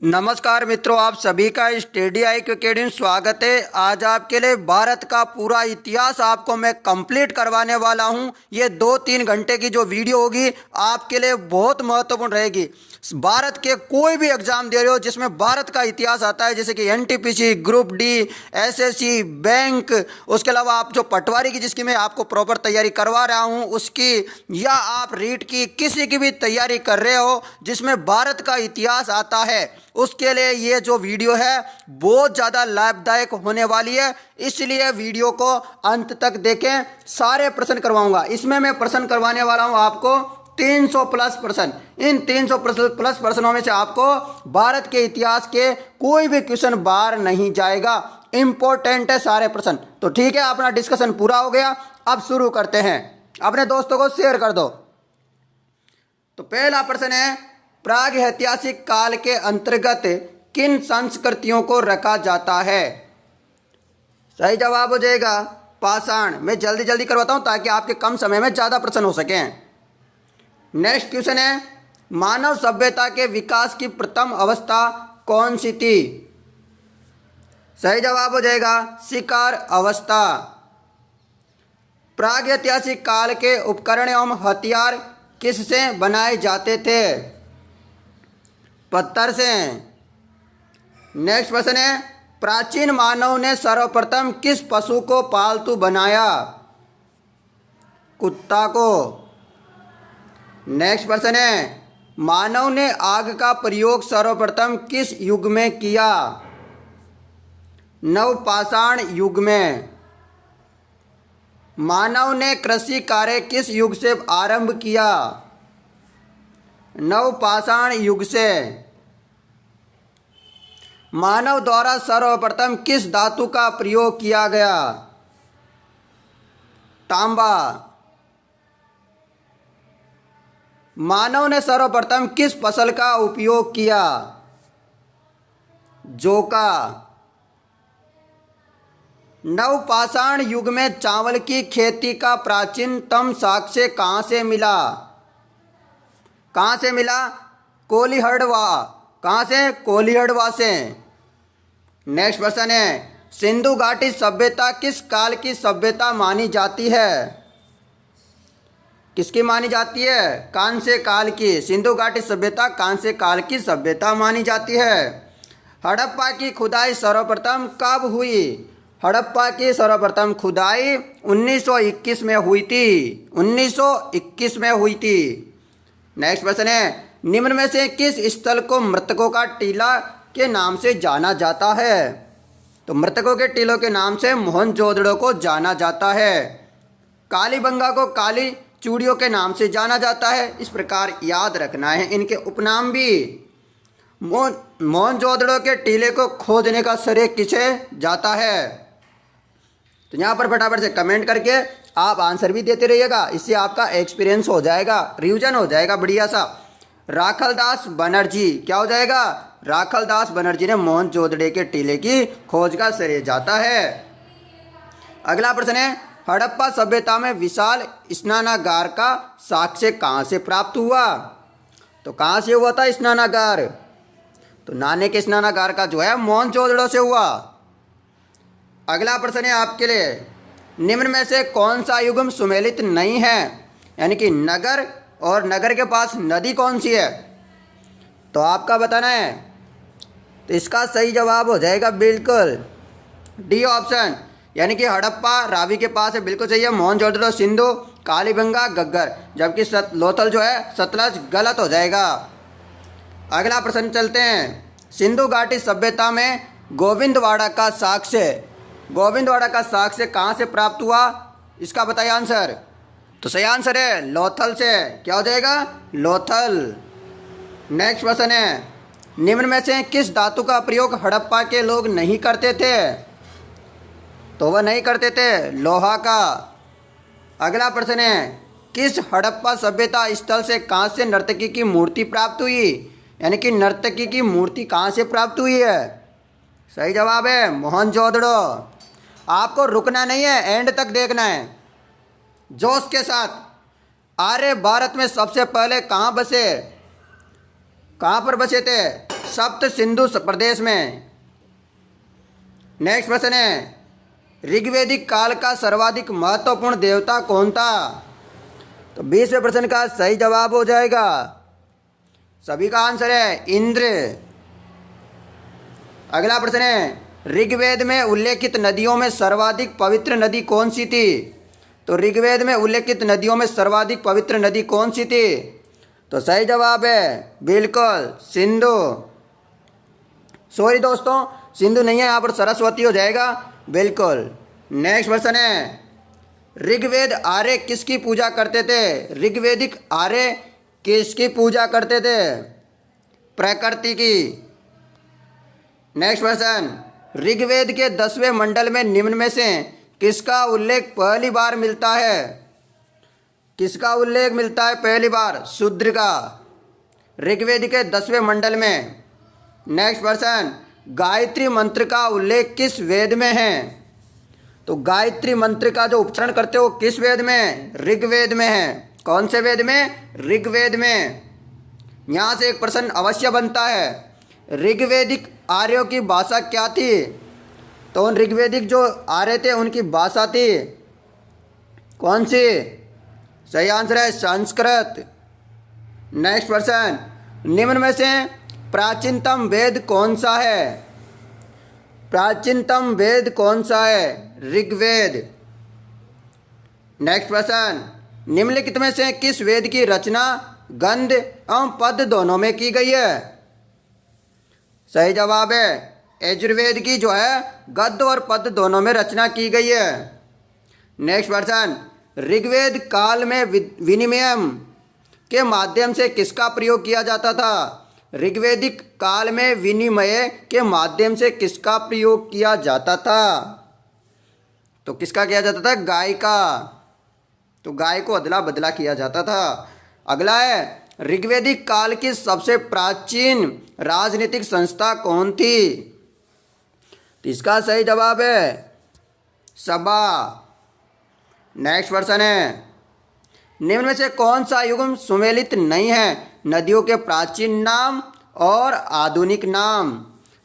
नमस्कार मित्रों, आप सभी का स्टडी आई अकेडमी स्वागत है। आज आपके लिए भारत का पूरा इतिहास आपको मैं कंप्लीट करवाने वाला हूं। ये 2-3 घंटे की जो वीडियो होगी आपके लिए बहुत महत्वपूर्ण रहेगी। भारत के कोई भी एग्जाम दे रहे हो जिसमें भारत का इतिहास आता है, जैसे कि NTPC, group D, SSC, bank, उसके अलावा आप जो पटवारी की जिसकी मैं आपको प्रॉपर तैयारी करवा रहा हूं उसकी, या आप रीट की किसी की भी तैयारी कर रहे हो जिसमें भारत का इतिहास आता है, उसके लिए ये जो वीडियो है बहुत ज़्यादा लाभदायक होने वाली है। इसलिए वीडियो को अंत तक देखें। सारे प्रश्न करवाऊंगा। इसमें मैं प्रश्न करवाने वाला हूं आपको 300 प्लस प्रश्न। इन 300 प्लस प्रश्नों में से आपको भारत के इतिहास के कोई भी क्वेश्चन बाहर नहीं जाएगा। इंपॉर्टेंट है सारे प्रश्न। तो ठीक है, अपना डिस्कशन पूरा हो गया। अब शुरू करते हैं। अपने दोस्तों को शेयर कर दो। तो पहला प्रश्न है, प्रागैतिहासिक काल के अंतर्गत किन संस्कृतियों को रखा जाता है? सही जवाब हो जाएगा पाषाण। मैं जल्दी जल्दी करवाता हूं ताकि आपके कम समय में ज़्यादा प्रश्न हो सकें। नेक्स्ट क्वेश्चन है, मानव सभ्यता के विकास की प्रथम अवस्था कौन सी थी? सही जवाब हो जाएगा शिकार अवस्था। प्रागैतिहासिक काल के उपकरण एवं हथियार किससे बनाए जाते थे? पत्थर से। नेक्स्ट प्रश्न है, प्राचीन मानव ने सर्वप्रथम किस पशु को पालतू बनाया? कुत्ता को। नेक्स्ट प्रश्न है, मानव ने आग का प्रयोग सर्वप्रथम किस युग में किया? नवपाषाण युग में। मानव ने कृषि कार्य किस युग से आरंभ किया? नवपाषाण युग से। मानव द्वारा सर्वप्रथम किस धातु का प्रयोग किया गया? तांबा। मानव ने सर्वप्रथम किस फसल का उपयोग किया? जौ का। नवपाषाण युग में चावल की खेती का प्राचीनतम साक्ष्य कहाँ से मिला? कहाँ से मिला? कोलिहड़वा। कहाँ से? कोलिहड़वा से। नेक्स्ट प्रश्न है, सिंधु घाटी सभ्यता किस काल की सभ्यता मानी जाती है? किसकी मानी जाती है? कांस्य काल की। सिंधु घाटी सभ्यता कांस्य काल की सभ्यता मानी जाती है। हड़प्पा की खुदाई सर्वप्रथम कब हुई? हड़प्पा की सर्वप्रथम खुदाई 1921 में हुई थी। 1921 में हुई थी। नेक्स्ट प्रश्न है, निम्न में से किस स्थल को मृतकों का टीला के नाम से जाना जाता है? तो मृतकों के टीलों के नाम से मोहनजोदड़ो को जाना जाता है। कालीबंगा को काली चूड़ियों के नाम से जाना जाता है। इस प्रकार याद रखना है इनके उपनाम भी। मोहनजोदड़ो के टीले को खोजने का श्रेय किसे जाता है? तो यहाँ पर फटाफट से कमेंट करके आप आंसर भी देते रहिएगा। इससे आपका एक्सपीरियंस हो जाएगा, रिवीजन हो जाएगा बढ़िया सा। राखलदास बनर्जी, क्या हो जाएगा? राखलदास बनर्जी ने मोहनजोदड़ो के टीले की खोज का श्रेय जाता है। अगला प्रश्न है, हड़प्पा सभ्यता में विशाल स्नानागार का साक्ष्य कहाँ से प्राप्त हुआ? तो कहाँ से हुआ था स्नानागार? तो नाने के स्नानागार का जो है मोहनजोदड़ो से हुआ। अगला प्रश्न है आपके लिए, निम्न में से कौन सा युग सुमेलित नहीं है? यानी कि नगर और नगर के पास नदी कौन सी है? तो आपका बताना है। तो इसका सही जवाब हो जाएगा बिल्कुल डी ऑप्शन, यानी कि हड़प्पा रावी के पास है, बिल्कुल सही है। मोहनजोदड़ो सिंधु, कालीबंगा घग्गर, जबकि लोथल जो है सतलज, गलत हो जाएगा। अगला प्रश्न चलते हैं, सिंधु घाटी सभ्यता में गोविंदवाड़ा का साक्ष्य, गोविंदवाड़ा का साक्ष्य कहाँ से प्राप्त हुआ? इसका बताइए आंसर। तो सही आंसर है लोथल से। क्या हो जाएगा? लोथल। नेक्स्ट प्रश्न है, निम्न में से किस धातु का प्रयोग हड़प्पा के लोग नहीं करते थे? तो वह नहीं करते थे लोहा का। अगला प्रश्न है, किस हड़प्पा सभ्यता स्थल से कांस्य नर्तकी की मूर्ति प्राप्त हुई? यानी कि नर्तकी की मूर्ति कहाँ से प्राप्त हुई है? सही जवाब है मोहनजोदड़ो। आपको रुकना नहीं है, एंड तक देखना है जोश के साथ। आर्य भारत में सबसे पहले कहाँ बसे? कहाँ पर बसे थे? सप्त सिंधु प्रदेश में। नेक्स्ट प्रश्न है, ऋग्वैदिक काल का सर्वाधिक महत्वपूर्ण देवता कौन था? तो 20वें प्रश्न का सही जवाब हो जाएगा, सभी का आंसर है इंद्र। अगला प्रश्न है, ऋग्वेद में उल्लेखित नदियों में सर्वाधिक पवित्र नदी कौन सी थी? तो ऋग्वेद में उल्लेखित नदियों में सर्वाधिक पवित्र नदी कौन सी थी? तो सही जवाब है बिल्कुल सिंधु। सॉरी दोस्तों, सिंधु नहीं है, यहाँ पर सरस्वती हो जाएगा बिल्कुल। नेक्स्ट प्रश्न है, ऋग्वेद आर्य किसकी पूजा करते थे? ऋग्वेदिक आर्य किसकी पूजा करते थे? प्रकृति की। नेक्स्ट प्रश्न, ऋग्वेद के 10वें मंडल में निम्न में से किसका उल्लेख पहली बार मिलता है? किसका उल्लेख मिलता है पहली बार? शूद्र का, ऋग्वेद के 10वें मंडल में। नेक्स्ट प्रश्न, गायत्री मंत्र का उल्लेख किस वेद में है? तो गायत्री मंत्र का जो उच्चारण करते हो किस वेद में? ऋग्वेद में है। कौन से वेद में? ऋग्वेद में। यहाँ से एक प्रश्न अवश्य बनता है, ऋग्वेदिक आर्यों की भाषा क्या थी? तो उन ऋग्वेदिक जो आर्य थे उनकी भाषा थी कौन सी? सही आंसर है संस्कृत। नेक्स्ट प्रश्न, निम्न में से प्राचीनतम वेद कौन सा है? प्राचीनतम वेद कौन सा है? ऋग्वेद। नेक्स्ट प्रश्न, निम्नलिखित में से किस वेद की रचना गंध एवं पद दोनों में की गई है? सही जवाब है यजुर्वेद की जो है गद्य और पद दोनों में रचना की गई है। नेक्स्ट प्रश्न, ऋग्वेद काल में विनिमय के माध्यम से किसका प्रयोग किया जाता था? ऋग्वेदिक काल में विनिमय के माध्यम से किसका प्रयोग किया जाता था? तो किसका किया जाता था? गाय का। तो गाय को अदला बदला किया जाता था। अगला है, ऋग्वेदिक काल की सबसे प्राचीन राजनीतिक संस्था कौन थी? तो इसका सही जवाब है सभा। नेक्स्ट प्रश्न है, निम्न में से कौन सा युग्म सुमेलित नहीं है? नदियों के प्राचीन नाम और आधुनिक नाम।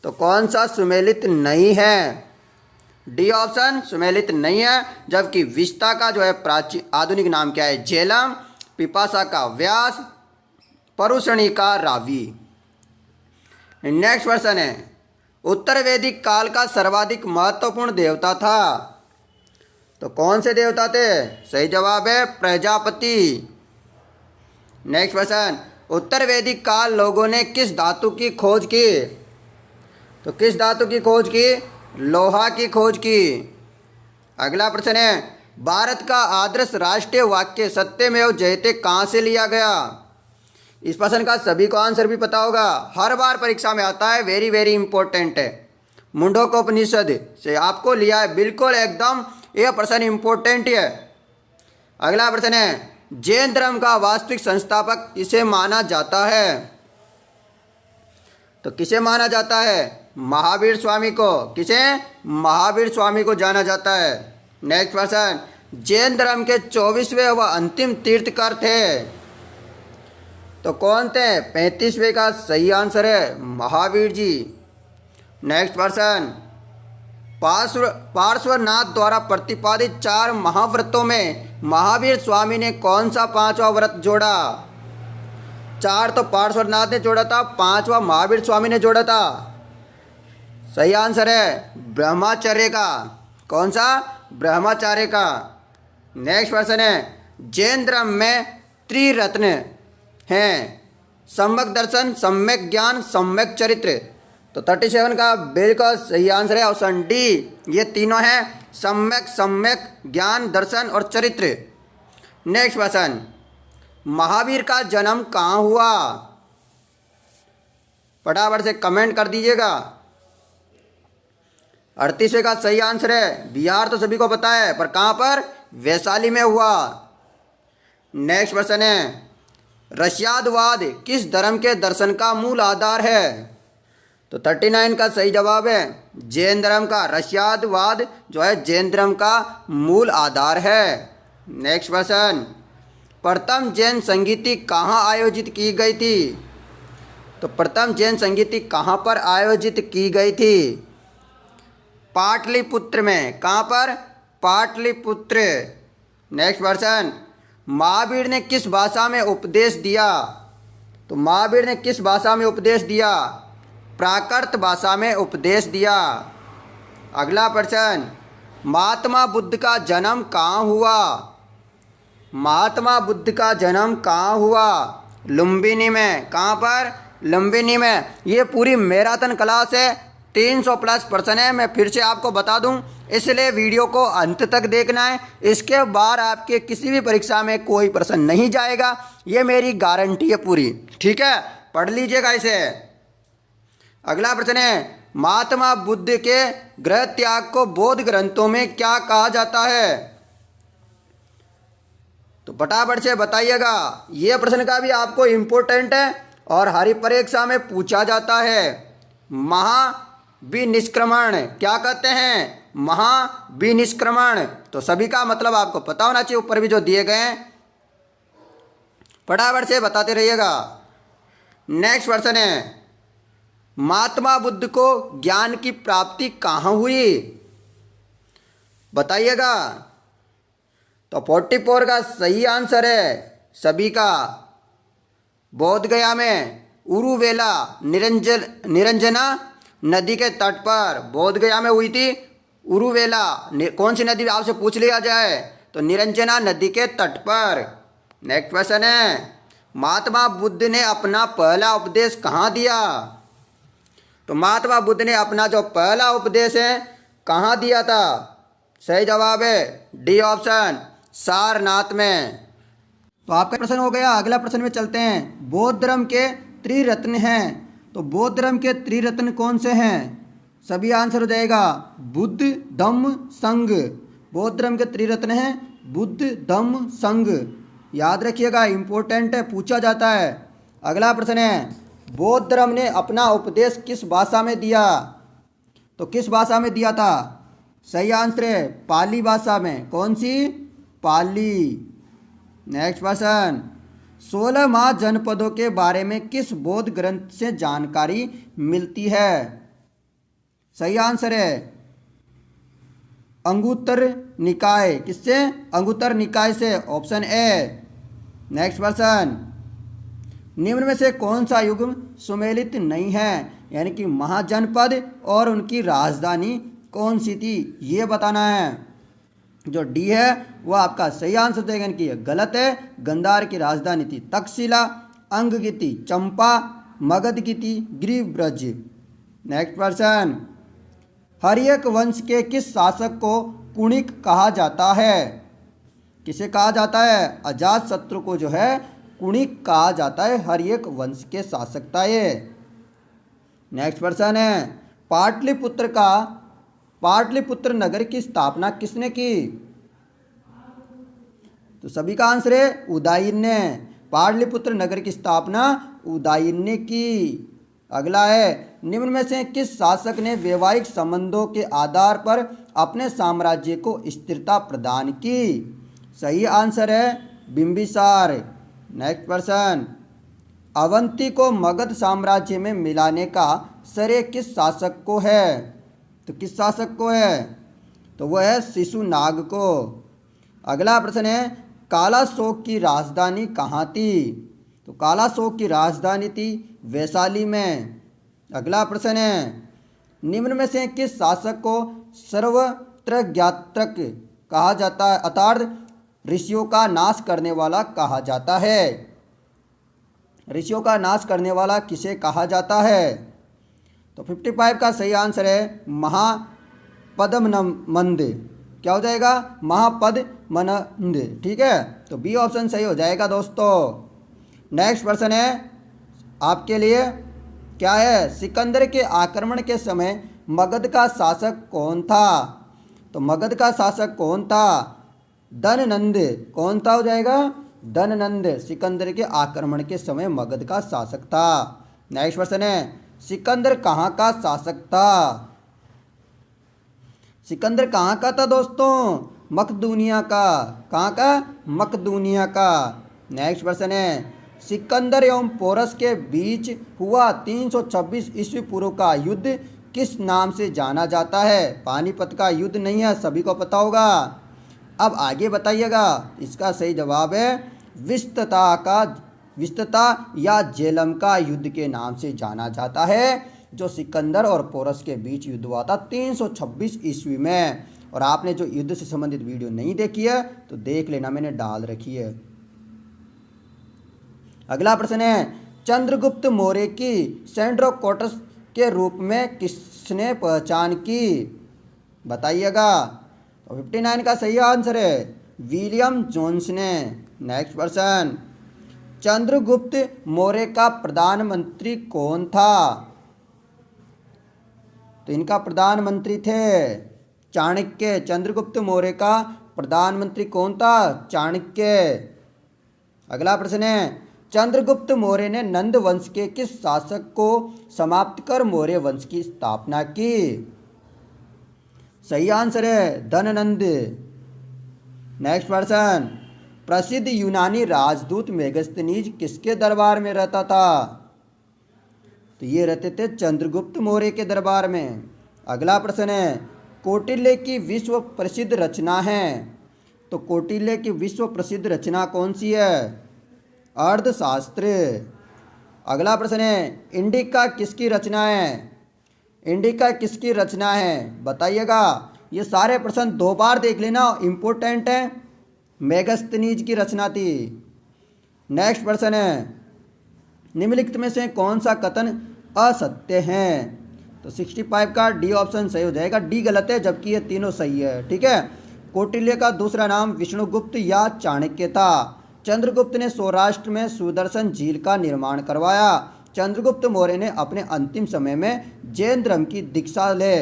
तो कौन सा सुमेलित नहीं है? डी ऑप्शन सुमेलित नहीं है। जबकि विस्ता का जो है प्राचीन आधुनिक नाम क्या है? झेलम। पिपासा का व्यास। परुषणी का रावी। नेक्स्ट प्रश्न है, उत्तर वैदिक काल का सर्वाधिक महत्वपूर्ण देवता था? तो कौन से देवता थे? सही जवाब है प्रजापति। नेक्स्ट प्रश्न, उत्तर वैदिक काल लोगों ने किस धातु की खोज की? तो किस धातु की खोज की? लोहा की खोज की। अगला प्रश्न है, भारत का आदर्श राष्ट्रीय वाक्य सत्यमेव जयते कहाँ से लिया गया? इस प्रश्न का सभी को आंसर भी पता होगा, हर बार परीक्षा में आता है, वेरी वेरी इंपॉर्टेंट है। मुंडकोपनिषद से आपको लिया है, बिल्कुल एकदम यह प्रश्न इंपॉर्टेंट है। अगला प्रश्न है, जैन धर्म का वास्तविक संस्थापक किसे माना जाता है? तो किसे माना जाता है? महावीर स्वामी को। किसे? महावीर स्वामी को जाना जाता है। नेक्स्ट प्रश्न, जैन धर्म के 24वें व अंतिम तीर्थकर थे? तो कौन थे? 35वें का सही आंसर है महावीर जी। नेक्स्ट प्रश्न, पार्श्वनाथ द्वारा प्रतिपादित 4 महाव्रतों में महावीर स्वामी ने कौन सा 5वां व्रत जोड़ा? 4 तो पार्श्वनाथ ने जोड़ा था, 5वां महावीर स्वामी ने जोड़ा था। सही आंसर है ब्रह्मचर्य का। कौन सा? ब्रह्मचर्य का। नेक्स्ट प्रश्न है, जैन धर्म में त्रिरत्न हैं, सम्यक दर्शन, सम्यक ज्ञान, सम्यक चरित्र। तो 37 का बिल्कुल सही आंसर है ऑप्शन डी, ये तीनों हैं, सम्यक ज्ञान, दर्शन और चरित्र। नेक्स्ट प्रश्न, महावीर का जन्म कहाँ हुआ? फटाफट से कमेंट कर दीजिएगा। 38वें का सही आंसर है बिहार, तो सभी को पता है, पर कहाँ पर? वैशाली में हुआ। नेक्स्ट प्रश्न है, रष्यादवाद किस धर्म के दर्शन का मूल आधार है? तो 39 का सही जवाब है जैन धर्म का। रष्यादवाद जो है जैन धर्म का मूल आधार है। नेक्स्ट प्रश्न, प्रथम जैन संगीति कहाँ आयोजित की गई थी? तो प्रथम जैन संगीति कहाँ पर आयोजित की गई थी? पाटलिपुत्र में। कहाँ पर? पाटलिपुत्र। नेक्स्ट क्वेश्चन, महावीर ने किस भाषा में उपदेश दिया? तो महावीर ने किस भाषा में उपदेश दिया? प्राकृत भाषा में उपदेश दिया। अगला प्रश्न, महात्मा बुद्ध का जन्म कहाँ हुआ? महात्मा बुद्ध का जन्म कहाँ हुआ? लुम्बिनी में। कहाँ पर? लुम्बिनी में। ये पूरी मैराथन क्लास है, 300 प्लस प्रश्न है। मैं फिर से आपको बता दूं, इसलिए वीडियो को अंत तक देखना है। इसके बाद आपके किसी भी परीक्षा में कोई प्रश्न नहीं जाएगा, ये मेरी गारंटी है पूरी। ठीक है, पढ़ लीजिएगा इसे। अगला प्रश्न है, महात्मा बुद्ध के गृह त्याग को बौद्ध ग्रंथों में क्या कहा जाता है? तो फटाफट से बताइएगा। यह प्रश्न का भी आपको इम्पोर्टेंट है और हर परीक्षा में पूछा जाता है। महाविनिष्क्रमण क्या कहते हैं? महाविनिष्क्रमण। तो सभी का मतलब आपको पता होना चाहिए, ऊपर भी जो दिए गए हैं। फटाफट से बताते रहिएगा। नेक्स्ट क्वेश्चन है, महात्मा बुद्ध को ज्ञान की प्राप्ति कहाँ हुई? बताइएगा। तो 44 का सही आंसर है सभी का, बोध गया में उरुवेला निरंजना नदी के तट पर। बोध गया में हुई थी उरुवेला। कौन सी नदी आपसे पूछ लिया जाए तो निरंजना नदी के तट पर। नेक्स्ट क्वेश्चन है, महात्मा बुद्ध ने अपना पहला उपदेश कहाँ दिया? तो महात्मा बुद्ध ने अपना जो पहला उपदेश है कहाँ दिया था? सही जवाब है डी ऑप्शन, सारनाथ में। तो आपका प्रश्न हो गया। अगला प्रश्न में चलते हैं। बौद्ध धर्म के त्रिरत्न हैं, तो बौद्ध धर्म के त्रिरत्न कौन से हैं? सभी आंसर हो जाएगा बुद्ध, धम्म, संघ। बौद्ध धर्म के त्रिरत्न हैं बुद्ध, धम्म, संघ। याद रखिएगा, इंपॉर्टेंट है, पूछा जाता है। अगला प्रश्न है, बौद्ध धर्म ने अपना उपदेश किस भाषा में दिया? तो किस भाषा में दिया था? सही आंसर है पाली भाषा में। कौन सी? पाली। नेक्स्ट क्वेश्चन, 16 महाजनपदों के बारे में किस बौद्ध ग्रंथ से जानकारी मिलती है? सही आंसर है अंगुत्तर निकाय। किससे? अंगुत्तर निकाय से, ऑप्शन ए। नेक्स्ट क्वेश्चन, निम्न में से कौन सा युग सुमेलित नहीं है? यानी कि महाजनपद और उनकी राजधानी कौन सी थी, ये बताना है। जो डी है वो आपका सही आंसर देगा, कि गलत है। गंधार की राजधानी थी तक्षशिला, अंग की थी चंपा, मगध की थी गिरिब्रज। नेक्स्ट क्वेश्चन, हर्यक वंश के किस शासक को कुणिक कहा जाता है? किसे कहा जाता है? अजातशत्रु को जो है कुणिक कहा जाता है। हर्यक वंश के शासक था ये। नेक्स्ट प्रश्न है, पाटलिपुत्र नगर की स्थापना किसने की? तो सभी का आंसर है उदयन ने। पाटलिपुत्र नगर की स्थापना उदयन ने की। अगला है, निम्न में से किस शासक ने वैवाहिक संबंधों के आधार पर अपने साम्राज्य को स्थिरता प्रदान की? सही आंसर है बिंबिसार। नेक्स्ट क्वेश्चन, अवंती को मगध साम्राज्य में मिलाने का श्रेय किस शासक को है? तो किस शासक को है? तो वह है शिशुनाग को। अगला प्रश्न है, कालाशोक की राजधानी कहाँ थी? तो कालाशोक की राजधानी थी वैशाली में। अगला प्रश्न है, निम्न में से किस शासक को सर्वत्र ज्ञात्रक कहा जाता है, अर्थात ऋषियों का नाश करने वाला कहा जाता है? ऋषियों का नाश करने वाला किसे कहा जाता है? तो 55 का सही आंसर है महापद्मनंद। क्या हो जाएगा? महापद्मनंद। ठीक है, तो बी ऑप्शन सही हो जाएगा दोस्तों। नेक्स्ट प्रश्न है आपके लिए, क्या है? सिकंदर के आक्रमण के समय मगध का शासक कौन था? तो मगध का शासक कौन था? धननंद। कौन था हो जाएगा? धननंद। सिकंदर के आक्रमण के समय मगध का शासक था। नेक्स्ट क्वेश्चन है, सिकंदर कहाँ का शासक था? सिकंदर कहाँ का था दोस्तों? मकदूनिया का। कहाँ का? मकदूनिया का। नेक्स्ट क्वेश्चन है, सिकंदर एवं पोरस के बीच हुआ 326 ईस्वी पूर्व का युद्ध किस नाम से जाना जाता है? पानीपत का युद्ध नहीं है, सभी को पता होगा। अब आगे बताइएगा, इसका सही जवाब है विस्तता या झेलम का युद्ध के नाम से जाना जाता है, जो सिकंदर और पोरस के बीच युद्ध हुआ था 326 ईस्वी में। और आपने जो युद्ध से संबंधित वीडियो नहीं देखी है तो देख लेना, मैंने डाल रखी है। अगला प्रश्न है, चंद्रगुप्त मौर्य की सेंड्रोकोटस के रूप में किसने पहचान की? बताइएगा। तो 59 का सही आंसर है विलियम जोन्स ने। नेक्स्ट प्रश्न, चंद्रगुप्त मौर्य का प्रधानमंत्री कौन था? तो इनका प्रधानमंत्री थे चाणक्य। चंद्रगुप्त मौर्य का प्रधानमंत्री कौन था? चाणक्य। अगला प्रश्न है, चंद्रगुप्त मौर्य ने नंद वंश के किस शासक को समाप्त कर मौर्य वंश की स्थापना की? सही आंसर है धननंद। नेक्स्ट प्रश्न, प्रसिद्ध यूनानी राजदूत मेगस्थनीज किसके दरबार में रहता था? तो ये रहते थे चंद्रगुप्त मौर्य के दरबार में। अगला प्रश्न है, कौटिल्य की विश्व प्रसिद्ध रचना है। तो कौटिल्य की विश्व प्रसिद्ध रचना कौन सी है? अर्थशास्त्र। अगला प्रश्न है, इंडिका किसकी रचना है? इंडिका किसकी रचना है? बताइएगा। ये सारे प्रश्न 2 बार देख लेना, इंपॉर्टेंट है। मेगस्थनीज की रचना थी। नेक्स्ट प्रश्न है, निम्नलिखित में से कौन सा कथन असत्य है? तो 65 का डी ऑप्शन सही हो जाएगा। डी गलत है, जबकि ये तीनों सही है। ठीक है। कौटिल्य का दूसरा नाम विष्णुगुप्त या चाणक्य था। चंद्रगुप्त ने सौराष्ट्र में सुदर्शन झील का निर्माण करवाया। चंद्रगुप्त मौर्य ने अपने अंतिम समय में जैन धर्म की दीक्षा ले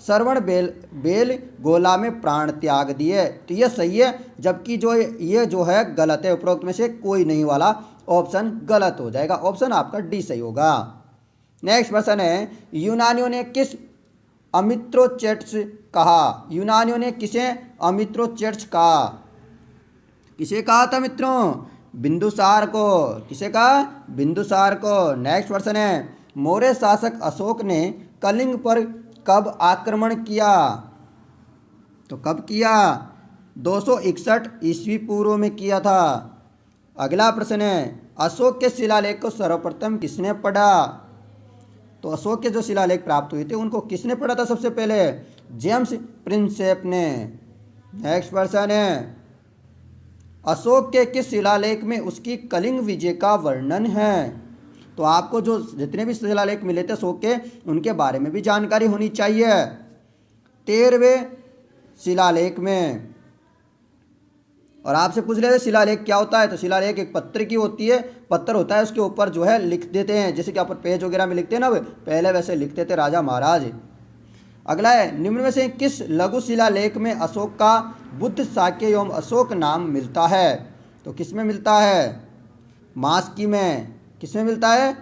श्रवण बेल गोला में प्राण त्याग दिए। तो ये सही है, जबकि ये जो है गलत है। उपरोक्त में से कोई नहीं वाला ऑप्शन गलत हो जाएगा। ऑप्शन आपका डी सही होगा। नेक्स्ट प्रश्न है, यूनानियों ने किस अमित्रोचेट्स कहा? यूनानियों ने किसे अमित्रोचेट्स कहा? किसे कहा था मित्रों? बिंदुसार को। किसे कहा? बिंदुसार को। नेक्स्ट प्रश्न है, मौर्य शासक अशोक ने कलिंग पर कब आक्रमण किया? तो कब किया? 261 ईस्वी पूर्व में किया था। अगला प्रश्न है, अशोक के शिलालेख को सर्वप्रथम किसने पढ़ा? तो अशोक के जो शिलालेख प्राप्त हुए थे उनको किसने पढ़ा था सबसे पहले? जेम्स प्रिंसेप ने। नेक्स्ट प्रश्न है, अशोक के किस शिलालेख में उसकी कलिंग विजय का वर्णन है? तो आपको जो जितने भी शिलालेख मिले थे अशोक के, उनके बारे में भी जानकारी होनी चाहिए। 13वें शिलालेख में। और आपसे पूछ रहे थे शिलालेख क्या होता है? तो शिलालेख एक पत्र की होती है, पत्थर होता है, उसके ऊपर जो है लिख देते हैं, जैसे कि आप पेज वगैरह में लिखते हैं ना, पहले वैसे लिखते थे राजा महाराज। अगला है, निम्न में से किस लघु शिलालेख में अशोक का बुद्ध शाक्य एवं अशोक नाम मिलता है? तो किस में मिलता है? मास्की में। किस में मिलता है?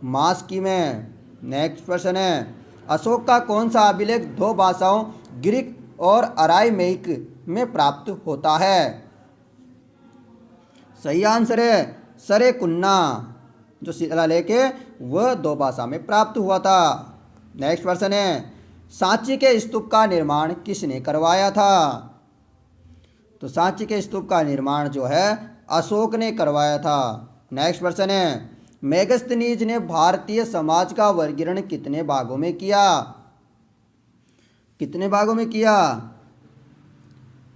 मास्की में। नेक्स्ट प्रश्न है, अशोक का कौन सा अभिलेख 2 भाषाओं ग्रीक और अराइमेइक में प्राप्त होता है? सही आंसर है सरेकुन्ना। जो शिलालेख है वह 2 भाषा में प्राप्त हुआ था। नेक्स्ट प्रश्न है, सांची के स्तूप का निर्माण किसने करवाया था? तो सांची के स्तूप का निर्माण जो है अशोक ने करवाया था। नेक्स्ट प्रश्न है, मेगस्थनीज ने भारतीय समाज का वर्गीकरण कितने भागों में किया? कितने भागों में किया?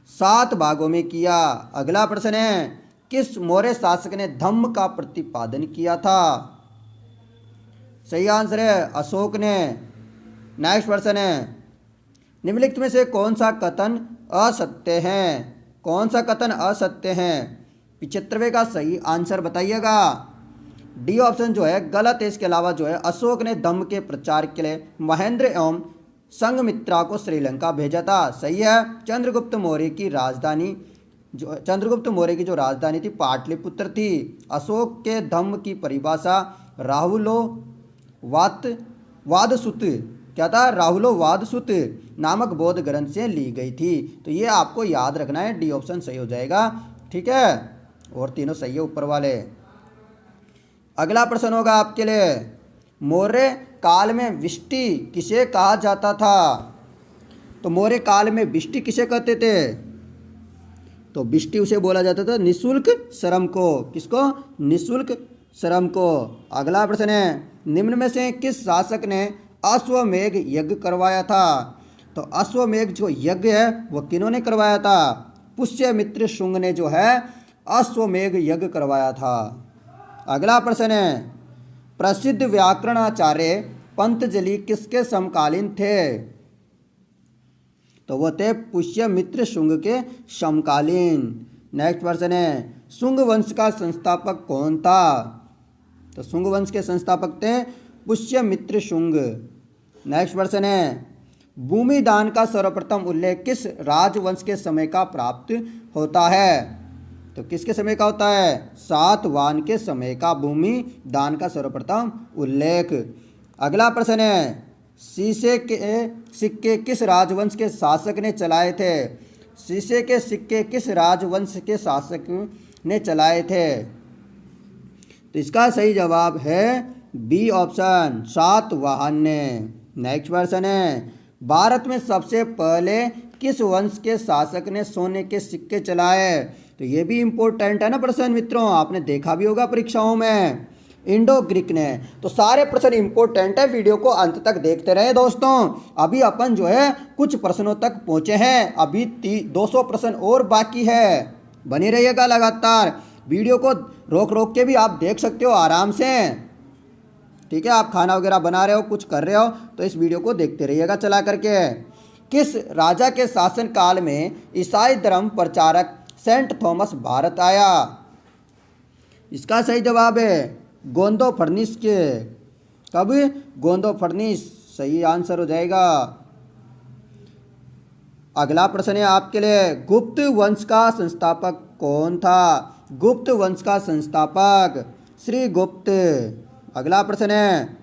7 भागों में किया। अगला प्रश्न है, किस मौर्य शासक ने धम्म का प्रतिपादन किया था? सही आंसर है अशोक ने। नेक्स्ट प्रश्न है, निम्नलिखित में से कौन सा कथन असत्य है? कौन सा कथन असत्य है? 75वें का सही आंसर बताइएगा। डी ऑप्शन जो है गलत है। इसके अलावा जो है अशोक ने धम्म के प्रचार के लिए महेंद्र एवं संघमित्रा को श्रीलंका भेजा था। सही है। चंद्रगुप्त मौर्य की जो राजधानी थी पाटलिपुत्र थी। अशोक के धम्म की परिभाषा राहुलो वादसुत क्या था? राहुलो वादसुत नामक बौद्ध ग्रंथ से ली गई थी। तो ये आपको याद रखना है, डी ऑप्शन सही हो जाएगा। ठीक है, और तीनों सही है ऊपर वाले। अगला प्रश्न होगा आपके लिए, मौर्य काल में विष्टि किसे कहा जाता था? तो मौर्य काल में विष्टि किसे कहते थे? तो विष्टि उसे बोला जाता था निःशुल्क श्रम को। किसको? निःशुल्क श्रम को। अगला प्रश्न है, निम्न में से किस शासक ने अश्वमेध यज्ञ करवाया था? तो अश्वमेध जो यज्ञ है वो किन्होंने करवाया था? पुष्यमित्र शुंग ने जो है अश्वमेध यज्ञ करवाया था। अगला प्रश्न है, प्रसिद्ध व्याकरणाचार्य पंतजलि किसके समकालीन थे? तो वो थे पुष्यमित्र शुंग के समकालीन। नेक्स्ट प्रश्न है, शुंग वंश का संस्थापक कौन था? तो शुंग वंश के संस्थापक थे पुष्यमित्र शुंग। नेक्स्ट प्रश्न है, भूमि दान का सर्वप्रथम उल्लेख किस राजवंश के समय का प्राप्त होता है? तो किसके समय का होता है? सातवाहन के समय का भूमि दान का सर्वप्रथम उल्लेख। अगला प्रश्न है, शीशे के सिक्के किस राजवंश के शासक ने चलाए थे? शीशे के सिक्के किस राजवंश के शासक ने चलाए थे? तो इसका सही जवाब है बी ऑप्शन, सातवाहन ने। नेक्स्ट प्रश्न है, भारत में सबसे पहले किस वंश के शासक ने सोने के सिक्के चलाए? तो ये भी इम्पोर्टेंट है ना प्रश्न मित्रों, आपने देखा भी होगा परीक्षाओं में। इंडो ग्रीक ने। तो सारे प्रश्न इंपॉर्टेंट है, वीडियो को अंत तक देखते रहे दोस्तों। अभी अपन जो है कुछ प्रश्नों तक पहुंचे हैं, अभी 200 प्रश्न और बाकी है। बने रहिएगा लगातार, वीडियो को रोक रोक के भी आप देख सकते हो आराम से। ठीक है, आप खाना वगैरह बना रहे हो, कुछ कर रहे हो, तो इस वीडियो को देखते रहिएगा चला करके। किस राजा के शासन काल में ईसाई धर्म प्रचारक सेंट थॉमस भारत आया? इसका सही जवाब है गोंदोफर्निस के। कब? गोंदोफर्निस सही आंसर हो जाएगा। अगला प्रश्न है आपके लिए, गुप्त वंश का संस्थापक कौन था? गुप्त वंश का संस्थापक श्री गुप्त। अगला प्रश्न है,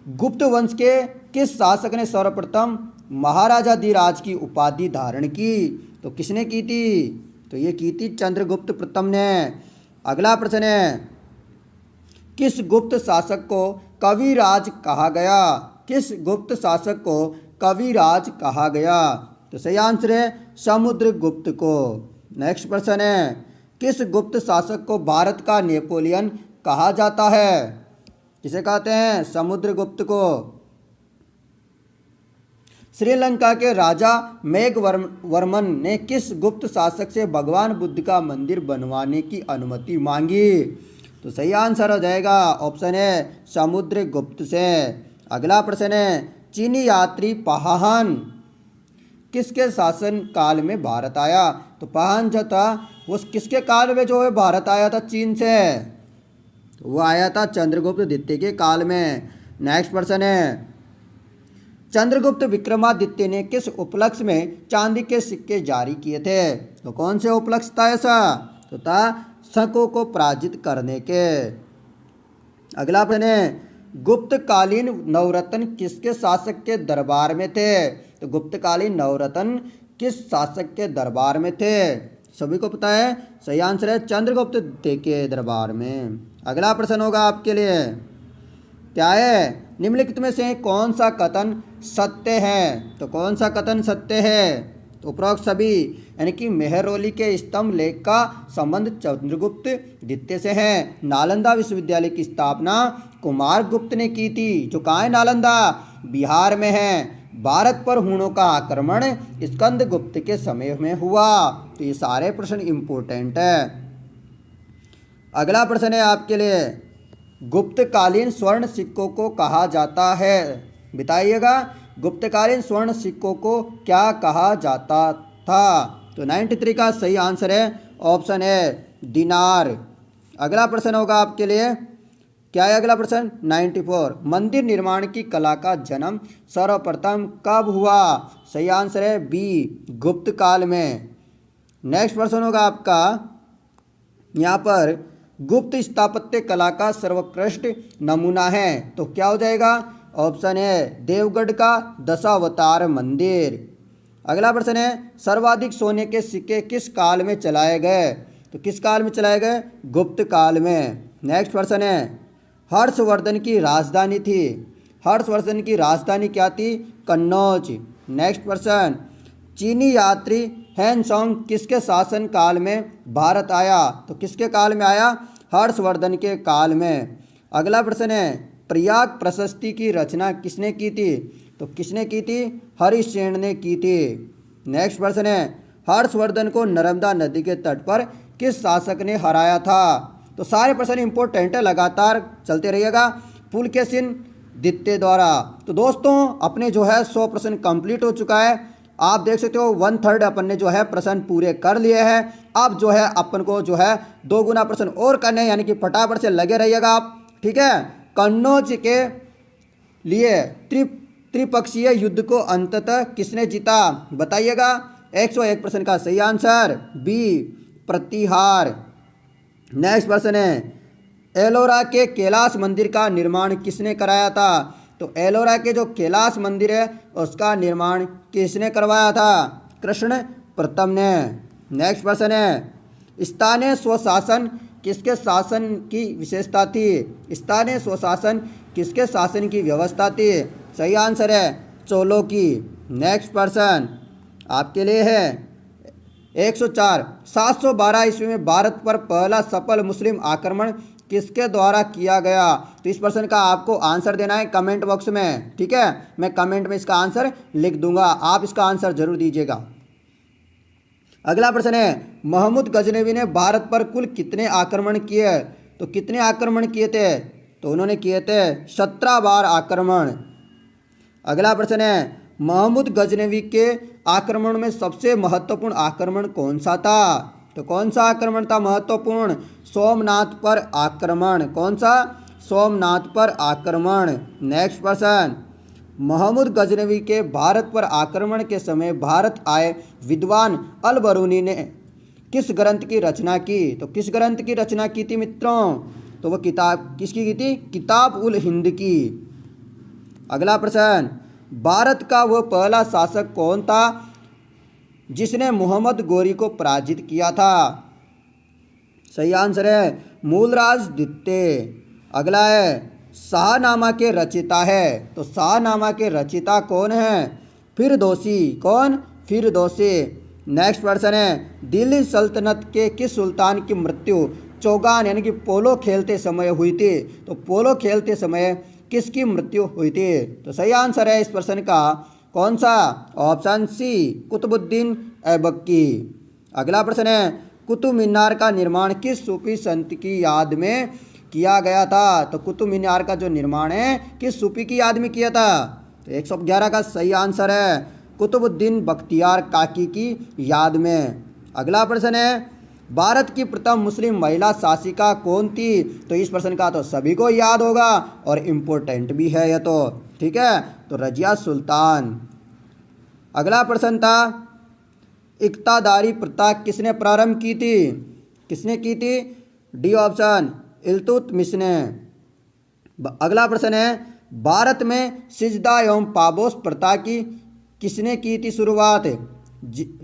गुप्त वंश के किस शासक ने सर्वप्रथम महाराजाधिराज की उपाधि धारण की? तो किसने की थी? तो ये की थी चंद्रगुप्त प्रथम ने। अगला प्रश्न है, किस गुप्त शासक को कविराज कहा गया? किस गुप्त शासक को कविराज कहा गया? तो सही आंसर है समुद्रगुप्त को। नेक्स्ट प्रश्न है, किस गुप्त शासक को भारत का नेपोलियन कहा जाता है? किसे कहते हैं? समुद्रगुप्त को। श्रीलंका के राजा मेघवर्मन ने किस गुप्त शासक से भगवान बुद्ध का मंदिर बनवाने की अनुमति मांगी? तो सही आंसर हो जाएगा ऑप्शन है समुद्रगुप्त से। अगला प्रश्न है, चीनी यात्री पाहन किसके शासन काल में भारत आया? तो पाहन जो था वो किसके काल में जो है भारत आया था चीन से? तो वो आया था चंद्रगुप्त द्वितीय के काल में। नेक्स्ट प्रश्न है, चंद्रगुप्त विक्रमादित्य ने किस उपलक्ष्य में चांदी के सिक्के जारी किए थे? तो कौन से उपलक्ष्य था ऐसा? तो था शकों को पराजित करने के। अगला प्रश्न है, गुप्तकालीन नवरत्न किसके शासक के दरबार में थे? तो गुप्तकालीन नवरत्न किस शासक के दरबार में थे? सभी को पता है, सही आंसर है चंद्रगुप्त द्वितीय के दरबार में। अगला प्रश्न होगा आपके लिए, क्या है? निम्नलिखित में से कौन सा कथन सत्य है? तो कौन सा कथन सत्य है? तो उपरोक्त सभी यानी कि मेहरौली के स्तंभ लेख का संबंध चंद्रगुप्त द्वितीय से है। नालंदा विश्वविद्यालय की स्थापना कुमार गुप्त ने की थी, जो कहाँ है? नालंदा, बिहार में है। भारत पर हुणों का आक्रमण स्कंद गुप्त के समय में हुआ। तो ये सारे प्रश्न इंपोर्टेंट है। अगला प्रश्न है आपके लिए, गुप्तकालीन स्वर्ण सिक्कों को कहा जाता है? बताइएगा, गुप्तकालीन स्वर्ण सिक्कों को क्या कहा जाता था? तो 93 का सही आंसर है ऑप्शन है दिनार। अगला प्रश्न होगा आपके लिए, क्या है अगला प्रश्न? 94, मंदिर निर्माण की कला का जन्म सर्वप्रथम कब हुआ? सही आंसर है बी, गुप्त काल में। नेक्स्ट प्रश्न होगा आपका, यहाँ पर गुप्त स्थापत्य कला का सर्वोत्कृष्ट नमूना है, तो क्या हो जाएगा? ऑप्शन है देवगढ़ का दशावतार मंदिर। अगला प्रश्न है, सर्वाधिक सोने के सिक्के किस काल में चलाए गए? तो किस काल में चलाए गए? गुप्त काल में। नेक्स्ट पर्सन है हर्षवर्धन की राजधानी थी। हर्षवर्धन की राजधानी क्या थी? कन्नौज। नेक्स्ट पर्सन चीनी यात्री हैनसोंग किसके शासन काल में भारत आया? तो किसके काल में आया? हर्षवर्धन के काल में। अगला प्रश्न है प्रयाग प्रशस्ति की रचना किसने की थी? तो किसने की थी? हरिसेन ने की थी। नेक्स्ट प्रश्न है हर्षवर्धन को नर्मदा नदी के तट पर किस शासक ने हराया था? तो सारे प्रश्न इंपॉर्टेंट है, लगातार चलते रहिएगा। पुलकेशिन द्वितीय द्वारा। तो दोस्तों अपने जो है 100 प्रश्न कंप्लीट हो चुका है। आप देख सकते हो 1/3 अपन ने जो है प्रश्न पूरे कर लिए हैं। अब जो है अपन को जो है 2 गुना प्रश्न और करने हैं, यानी कि फटाफट से लगे रहिएगा आप, ठीक है। कन्नौज के लिए त्रिपक्षीय युद्ध को अंततः किसने जीता? बताइएगा। 101 प्रश्न का सही आंसर बी प्रतिहार। नेक्स्ट प्रश्न है एलोरा के कैलाश मंदिर का निर्माण किसने कराया था? तो एलोरा के जो कैलाश मंदिर है उसका निर्माण किसने करवाया था? कृष्ण प्रथम ने। नेक्स्ट प्रश्न है स्थानीय स्वशासन किसके शासन की विशेषता थी? स्थानीय स्वशासन किसके शासन की व्यवस्था थी? सही आंसर है चोलों की। नेक्स्ट प्रश्न आपके लिए है 104 712 ईस्वी में भारत पर पहला सफल मुस्लिम आक्रमण किसके द्वारा किया गया? तो इस प्रश्न का आपको आंसर देना है कमेंट बॉक्स में, ठीक है। मैं कमेंट में इसका आंसर लिख दूंगा, आप इसका आंसर जरूर दीजिएगा। अगला प्रश्न है महमूद गजनवी ने भारत पर कुल कितने आक्रमण किए? तो कितने आक्रमण किए थे? तो उन्होंने किए थे 17 बार आक्रमण। अगला प्रश्न है महमूद गजनवी के आक्रमण में सबसे महत्वपूर्ण आक्रमण कौन सा था? तो कौन सा आक्रमण था महत्वपूर्ण? सोमनाथ पर आक्रमण। कौन सा? सोमनाथ पर आक्रमण। नेक्स्ट प्रश्न महमूद गजनवी के भारत पर आक्रमण के समय भारत आए विद्वान अल बरूनी ने किस ग्रंथ की रचना की? तो किस ग्रंथ की रचना की थी मित्रों? तो वह किताब किसकी की थी? किताब उल हिंद की। अगला प्रश्न भारत का वह पहला शासक कौन था जिसने मोहम्मद गोरी को पराजित किया था? सही आंसर है मूलराज द्वितीय। अगला है शाहनामा के रचयिता है। तो शाहनामा के रचयिता कौन है? फिरदौसी। कौन? फिरदौसी। नेक्स्ट प्रश्न है दिल्ली सल्तनत के किस सुल्तान की मृत्यु चौगान यानी कि पोलो खेलते समय हुई थी? तो पोलो खेलते समय किसकी मृत्यु हुई थी? तो सही आंसर है इस प्रश्न का कौन सा? ऑप्शन सी कुतुबुद्दीन ऐबकी। अगला प्रश्न है कुतुब मीनार का निर्माण किस सूफी संत की याद में किया गया था? तो कुतुब मीनार का जो निर्माण है किस सूफी की याद में किया था? तो 111 का सही आंसर है कुतुबुद्दीन बख्तियार काकी की याद में। अगला प्रश्न है भारत की प्रथम मुस्लिम महिला शासिका कौन थी? तो इस प्रश्न का तो सभी को याद होगा और इम्पोर्टेंट भी है यह तो, ठीक है। तो रजिया सुल्तान। अगला प्रश्न था इक्तादारी प्रथा किसने प्रारंभ की थी? किसने की थी? डी ऑप्शन इल्तुतमिश ने। अगला प्रश्न है भारत में सिजदा एवं पाबोस प्रथा की किसने की थी शुरुआत?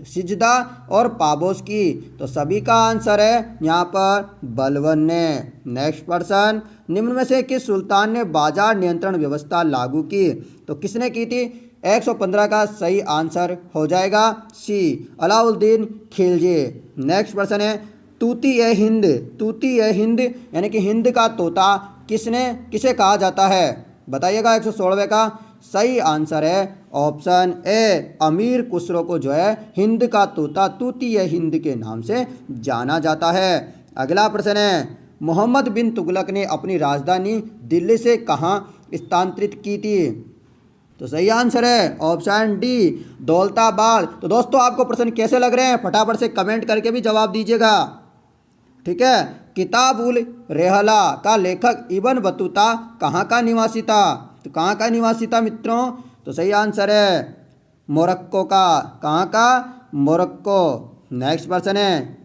सिजदा और पाबोस की। तो सभी का आंसर है यहाँ पर बलबन ने। नेक्स्ट प्रश्न निम्न में से किस सुल्तान ने बाजार नियंत्रण व्यवस्था लागू की? तो किसने की थी? 115 का सही आंसर हो जाएगा सी अलाउद्दीन खिलजी। नेक्स्ट प्रश्न है तूती ए हिंद। तूती ए हिंद यानी कि हिंद का तोता किसे कहा जाता है? बताइएगा। 116 का सही आंसर है ऑप्शन ए अमीर खुसरो को जो है हिंद का तोता तूती ए हिंद के नाम से जाना जाता है। अगला प्रश्न है मोहम्मद बिन तुगलक ने अपनी राजधानी दिल्ली से कहाँ स्थानांतरित की थी? तो सही आंसर है ऑप्शन डी दौलताबाद। तो दोस्तों आपको प्रश्न कैसे लग रहे हैं फटाफट से कमेंट करके भी जवाब दीजिएगा, ठीक है। किताब उल रेहला का लेखक इब्न बतूता कहाँ का निवासी था? तो कहाँ का निवासी था मित्रों? तो सही आंसर है मोरक्को का। कहाँ का? मोरक्को। नेक्स्ट प्रश्न है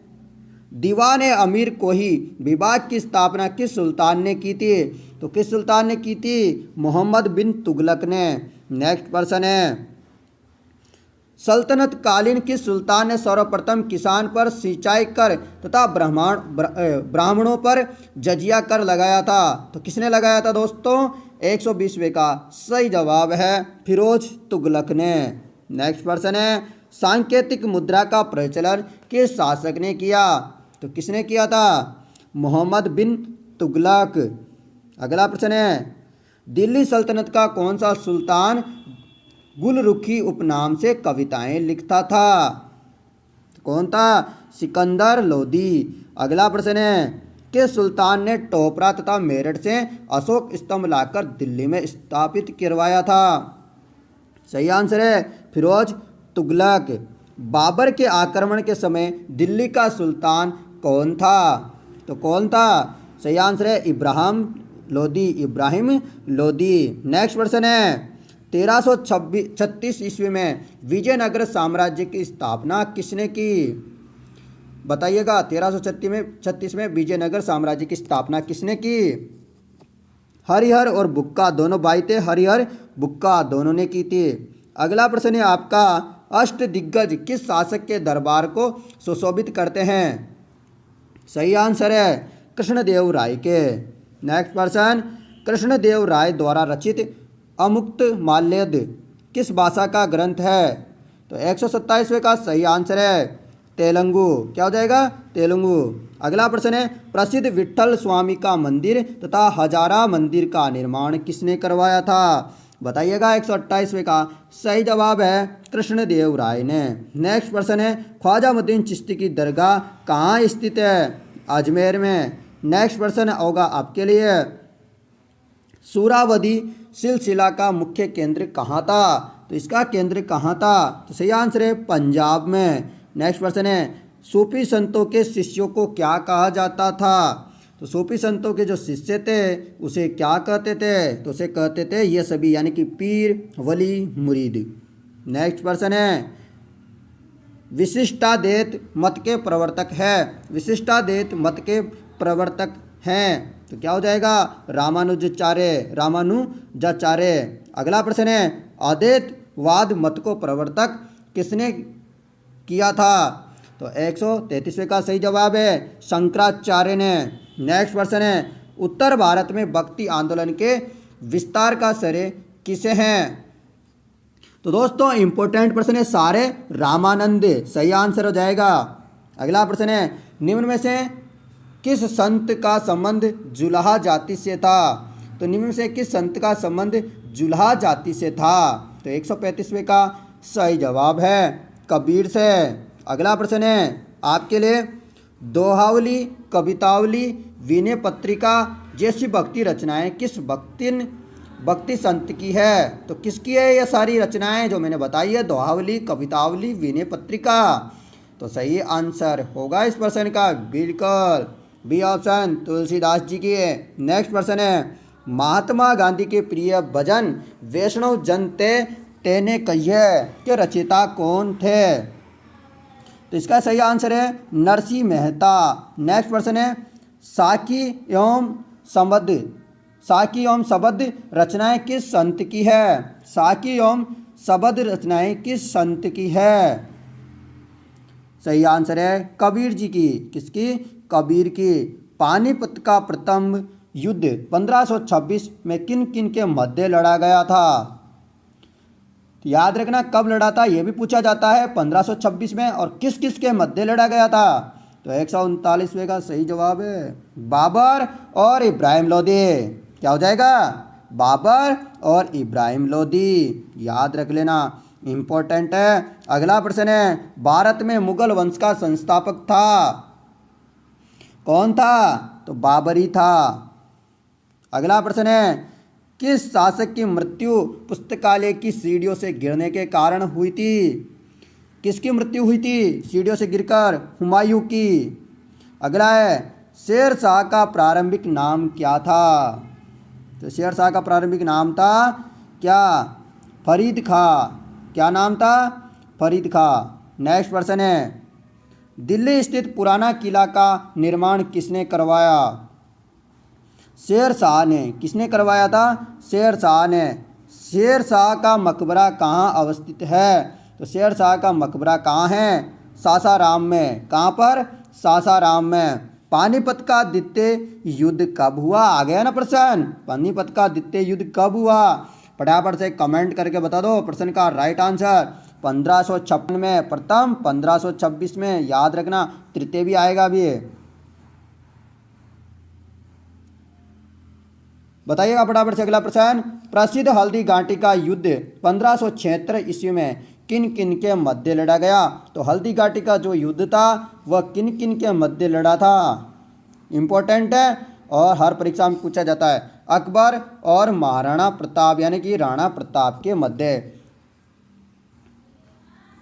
दीवान अमीर कोही विभाग की स्थापना किस सुल्तान ने की थी? तो किस सुल्तान ने की थी? मोहम्मद बिन तुगलक ने। नेक्स्ट प्रश्न है सल्तनत कालीन किस सुल्तान ने सर्वप्रथम किसान पर सिंचाई कर तथा ब्राह्मणों पर जजिया कर लगाया था? तो किसने लगाया था दोस्तों? 120वें का सही जवाब है फिरोज तुगलक ने। नेक्स्ट प्रश्न है, सांकेतिक मुद्रा का प्रचलन किस शासक ने किया? तो किसने किया था? मोहम्मद बिन तुगलक। अगला प्रश्न है, दिल्ली सल्तनत का कौन सा सुल्तान गुलरुखी उपनाम से कविताएं लिखता था? कौन था? सिकंदर लोदी। अगला प्रश्न है, किस सुल्तान ने टोपरा तथा मेरठ से अशोक स्तंभ लाकर दिल्ली में स्थापित करवाया था? सही आंसर है फिरोज तुगलक। बाबर के आक्रमण के समय दिल्ली का सुल्तान कौन था? तो कौन था? सही आंसर है इब्राहिम लोदी। नेक्स्ट प्रश्न है, 1336 ईस्वी में विजयनगर साम्राज्य की स्थापना किसने की? बताइएगा, 1336 में विजयनगर साम्राज्य की स्थापना किसने की? हरिहर और बुक्का दोनों भाई थे, हरिहर बुक्का दोनों ने की थी। अगला प्रश्न है आपका, अष्टदिग्गज किस शासक के दरबार को सुशोभित करते हैं? सही आंसर है कृष्णदेव राय के। नेक्स्ट प्रश्न, कृष्णदेव राय द्वारा रचित अमुक्त माल्यद किस भाषा का ग्रंथ है? तो 127वें का सही आंसर है तेलुगु। क्या हो जाएगा? तेलुगु। अगला प्रश्न है, प्रसिद्ध विट्ठल स्वामी का मंदिर तथा हजारा मंदिर का निर्माण किसने करवाया था? बताइएगा, 128वें का सही जवाब है कृष्णदेव राय ने। नेक्स्ट प्रश्न है, ख्वाजामुद्दीन चिश्ती की दरगाह कहाँ स्थित है? अजमेर में। नेक्स्ट प्रश्न होगा आपके लिए, सूरावदी सिलसिला का मुख्य केंद्र कहाँ था? तो इसका केंद्र कहाँ था? तो सही आंसर है पंजाब में। नेक्स्ट प्रश्न है, सूफी संतों के शिष्यों को क्या कहा जाता था? तो सूफी संतों के जो शिष्य थे उसे क्या कहते थे? तो उसे कहते थे ये सभी, यानी कि पीर, वली, मुरीद। नेक्स्ट प्रश्न है, विशिष्टाद्वैत मत के प्रवर्तक है? विशिष्टाद्वैत मत के प्रवर्तक हैं तो क्या हो जाएगा? रामानुजाचार्य। अगला प्रश्न है, अद्वैतवाद मत को प्रवर्तक किसने किया था? तो 133वें का सही जवाब है शंकराचार्य ने। नेक्स्ट प्रश्न है, उत्तर भारत में भक्ति आंदोलन के विस्तार का श्रेय किसे हैं? तो दोस्तों इंपॉर्टेंट प्रश्न है सारे, रामानंद सही आंसर हो जाएगा। अगला प्रश्न है, निम्न में से किस संत का संबंध जुलाहा जाति से था? तो निम्न में से किस संत का संबंध जुलाहा जाति से था? तो 135वें का सही जवाब है कबीर से। अगला प्रश्न है आपके लिए, दोहावली, कवितावली, विनय पत्रिका जैसी भक्ति रचनाएं किस भक्ति संत की है? तो किसकी है ये सारी रचनाएं जो मैंने बताई है, दोहावली, कवितावली, विनय पत्रिका? तो सही आंसर होगा इस प्रश्न का बिल्कुल बी ऑप्शन, तुलसीदास जी की है। नेक्स्ट प्रश्न है, महात्मा गांधी के प्रिय भजन वैष्णव जन तेने कहिए के रचयिता कौन थे? तो इसका सही आंसर है नरसिंह मेहता। नेक्स्ट प्रश्न है, साकी एवं शबद रचनाएं किस संत की है? साकी एवं शबद रचनाएं किस संत की है? सही आंसर है कबीर जी की। किसकी? कबीर की। पानीपत का प्रथम युद्ध 1526 में किन किन के मध्य लड़ा गया था? तो याद रखना कब लड़ा था यह भी पूछा जाता है, 1526 में, और किस किस के मध्य लड़ा गया था? तो 139वें का सही जवाब है बाबर और इब्राहिम लोदी। क्या हो जाएगा? बाबर और इब्राहिम लोदी। याद रख लेना, इंपॉर्टेंट है। अगला प्रश्न है, भारत में मुगल वंश का संस्थापक था कौन था? तो बाबर ही था। अगला प्रश्न है, किस शासक की मृत्यु पुस्तकालय की सीढ़ियों से गिरने के कारण हुई थी? किसकी मृत्यु हुई थी सीढ़ियों से गिरकर? हुमायूं की। अगला है, शेर शाह का प्रारंभिक नाम क्या था? तो शेर शाह का प्रारंभिक नाम था क्या? फरीद खां। क्या नाम था? फरीद खां। नेक्स्ट प्रश्न है, दिल्ली स्थित पुराना किला का निर्माण किसने करवाया? शेर शाह ने। किसने करवाया था? शेर शाह ने। शेर शाह का मकबरा कहाँ अवस्थित है? तो शेर शाह का मकबरा कहाँ है? सासाराम में। कहाँ पर? सासाराम में। पानीपत का द्वितीय युद्ध कब हुआ? आ गया ना प्रश्न, पानीपत का द्वितीय युद्ध कब हुआ? फटाफट से कमेंट करके बता दो प्रश्न का राइट आंसर। 1556 में प्रथम, 1526 में, याद रखना तृतीय भी आएगा अभी। बताइएगा फटाफट से अगला प्रश्न। प्रसिद्ध हल्दी घाटी का युद्ध 1576 ईस्वी में किन किन के मध्य लड़ा गया? तो हल्दी घाटी का जो युद्ध था वह किन किन के मध्य लड़ा था? इंपॉर्टेंट है और हर परीक्षा में पूछा जाता है। अकबर और महाराणा प्रताप यानी कि राणा प्रताप के मध्य।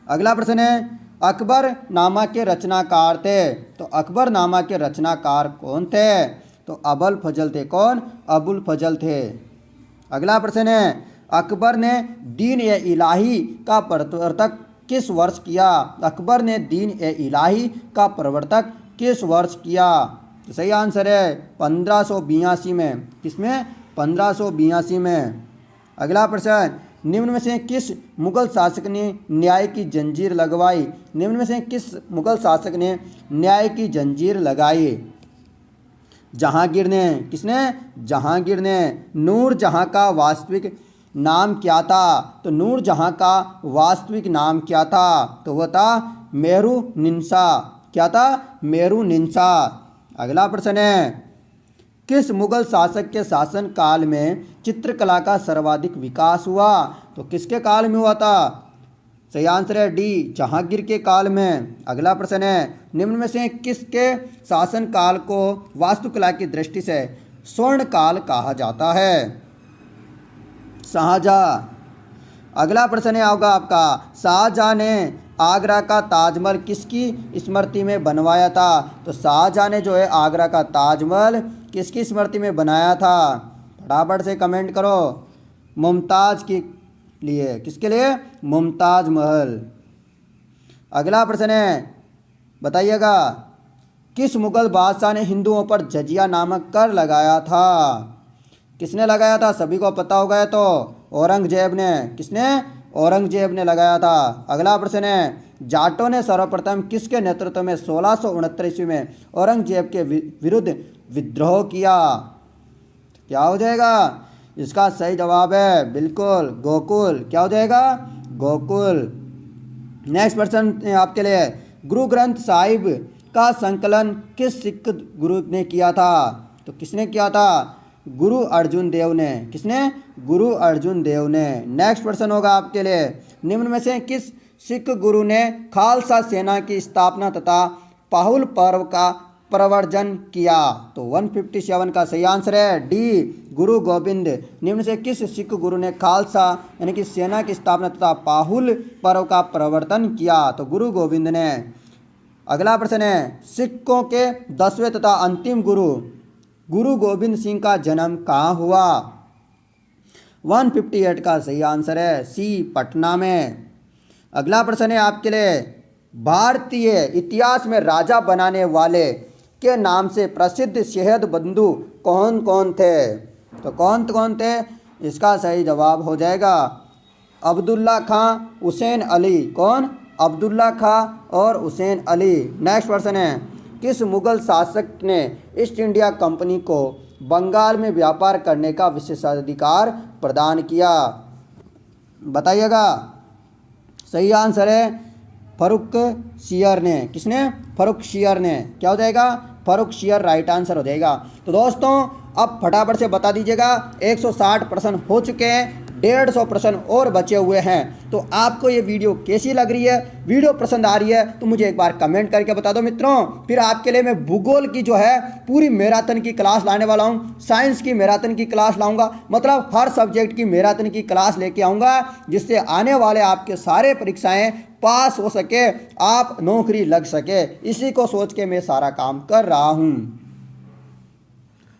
अगला प्रश्न है, अकबर नामा के रचनाकार थे। तो अकबर नामा के रचनाकार कौन थे? तो अबुल फजल थे। कौन? अबुल फजल थे। अगला प्रश्न है, अकबर ने दीन ए इलाही का प्रवर्तक किस वर्ष किया? अकबर ने दीन ए इलाही का प्रवर्तक किस वर्ष किया? तो सही आंसर है 1582 में। किसमें? 1582 में। अगला प्रश्न, निम्न में से किस मुगल शासक ने न्याय की जंजीर लगवाई? निम्न में से किस मुगल शासक ने न्याय की जंजीर लगाई? जहांगीर ने। किसने? जहांगीर ने। नूर जहां का वास्तविक नाम क्या था? तो नूर जहां का वास्तविक नाम क्या था? तो वह था मेहरुनिसा। क्या था? मेहरुनिसा। अगला प्रश्न है, किस मुगल शासक के शासन काल में चित्रकला का सर्वाधिक विकास हुआ? तो किसके काल में हुआ था? सही आंसर है डी, जहांगीर के काल में। अगला प्रश्न है, निम्न में से किसके शासन काल को वास्तुकला की दृष्टि से स्वर्ण काल कहा जाता है? शाहजहां। अगला प्रश्न है होगा आपका, शाहजहां ने आगरा का ताजमहल किसकी स्मृति में बनवाया था? तो शाहजहां ने जो है आगरा का ताजमहल किसकी स्मृति में बनाया था? फटाफट से कमेंट करो। मुमताज के लिए। किसके लिए? मुमताज महल। अगला प्रश्न है, बताइएगा किस मुगल बादशाह ने हिंदुओं पर जजिया नामक कर लगाया था? किसने लगाया था? सभी को पता होगा तो औरंगजेब ने। किसने? औरंगजेब ने लगाया था। अगला प्रश्न है, जाटों ने सर्वप्रथम किसके नेतृत्व में 1669 ईस्वी में औरंगजेब के विरुद्ध विद्रोह किया? क्या हो जाएगा? इसका सही जवाब है बिल्कुल गोकुल। क्या हो जाएगा? गोकुल। नेक्स्ट प्रश्न आपके लिए, गुरु ग्रंथ साहिब का संकलन किस सिख गुरु ने किया था? तो किसने किया था? गुरु अर्जुन देव ने। किसने? गुरु अर्जुन देव ने। नेक्स्ट प्रश्न होगा आपके लिए, निम्न में से किस सिख गुरु ने खालसा सेना की स्थापना तथा पाहुल पर्व का प्रवर्जन किया? तो 157 का सही आंसर है डी, गुरु गोविंद। निम्न से किस सिख गुरु ने खालसा यानी कि सेना की स्थापना तथा पाहुल पर्व का प्रवर्तन किया? तो गुरु गोविंद ने। अगला प्रश्न है, सिखों के 10वें तथा अंतिम गुरु गुरु गोविंद सिंह का जन्म कहाँ हुआ? 158 का सही आंसर है सी, पटना में। अगला प्रश्न है आपके लिए, भारतीय इतिहास में राजा बनाने वाले के नाम से प्रसिद्ध शहद बंधु कौन कौन थे? तो कौन कौन थे? इसका सही जवाब हो जाएगा अब्दुल्ला खां, हुसैन अली। कौन? अब्दुल्ला खां और हुसैन अली। नेक्स्ट प्रश्न है, किस मुगल शासक ने ईस्ट इंडिया कंपनी को बंगाल में व्यापार करने का विशेषाधिकार प्रदान किया? बताइएगा। सही आंसर है फर्रुखशियर ने। किसने? फर्रुखशियर ने। क्या हो जाएगा? फर्रुखशियर राइट आंसर हो जाएगा। तो दोस्तों अब फटाफट से बता दीजिएगा, 160 प्रश्न हो चुके हैं, 150 प्रश्न और बचे हुए हैं। तो आपको ये वीडियो कैसी लग रही है? वीडियो पसंद आ रही है तो मुझे एक बार कमेंट करके बता दो मित्रों। फिर आपके लिए मैं भूगोल की जो है पूरी मैराथन की क्लास लाने वाला हूँ, साइंस की मैराथन की क्लास लाऊंगा, मतलब हर सब्जेक्ट की मैराथन की क्लास लेके आऊँगा, जिससे आने वाले आपके सारे परीक्षाएँ पास हो सके, आप नौकरी लग सके। इसी को सोच के मैं सारा काम कर रहा हूँ।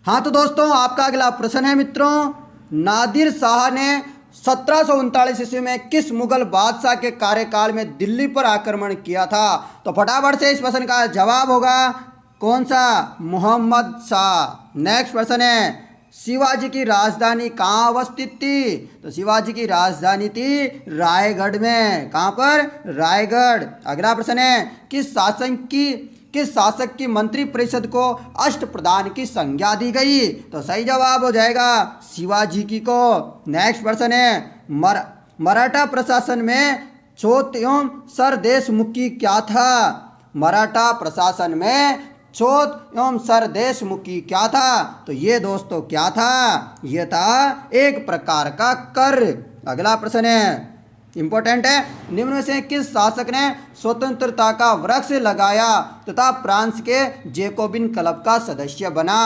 हाँ तो दोस्तों आपका अगला प्रश्न है मित्रों, नादिर शाह ने 1739 ईस्वी में किस मुगल बादशाह के कार्यकाल में दिल्ली पर आक्रमण किया था? तो फटाफट से इस प्रश्न का जवाब होगा कौन सा? मोहम्मद शाह। नेक्स्ट प्रश्न है, शिवाजी की राजधानी कहाँ अवस्थित थी? तो शिवाजी की राजधानी थी रायगढ़ में। कहाँ पर? रायगढ़। अगला प्रश्न है, किस शासक की मंत्री परिषद को अष्टप्रधान की संज्ञा दी गई? तो सही जवाब हो जाएगा शिवाजी की को। नेक्स्ट प्रश्न है, मराठा प्रशासन में चौथ एवं सरदेशमुखी क्या था? मराठा प्रशासन में चौथ एवं सरदेशमुखी क्या था? तो ये दोस्तों क्या था? ये था एक प्रकार का कर। अगला प्रश्न है, इंपॉर्टेंट है, निम्न में से किस शासक ने स्वतंत्रता का वृक्ष लगाया तथा फ्रांस के जेकोबिन क्लब का सदस्य बना?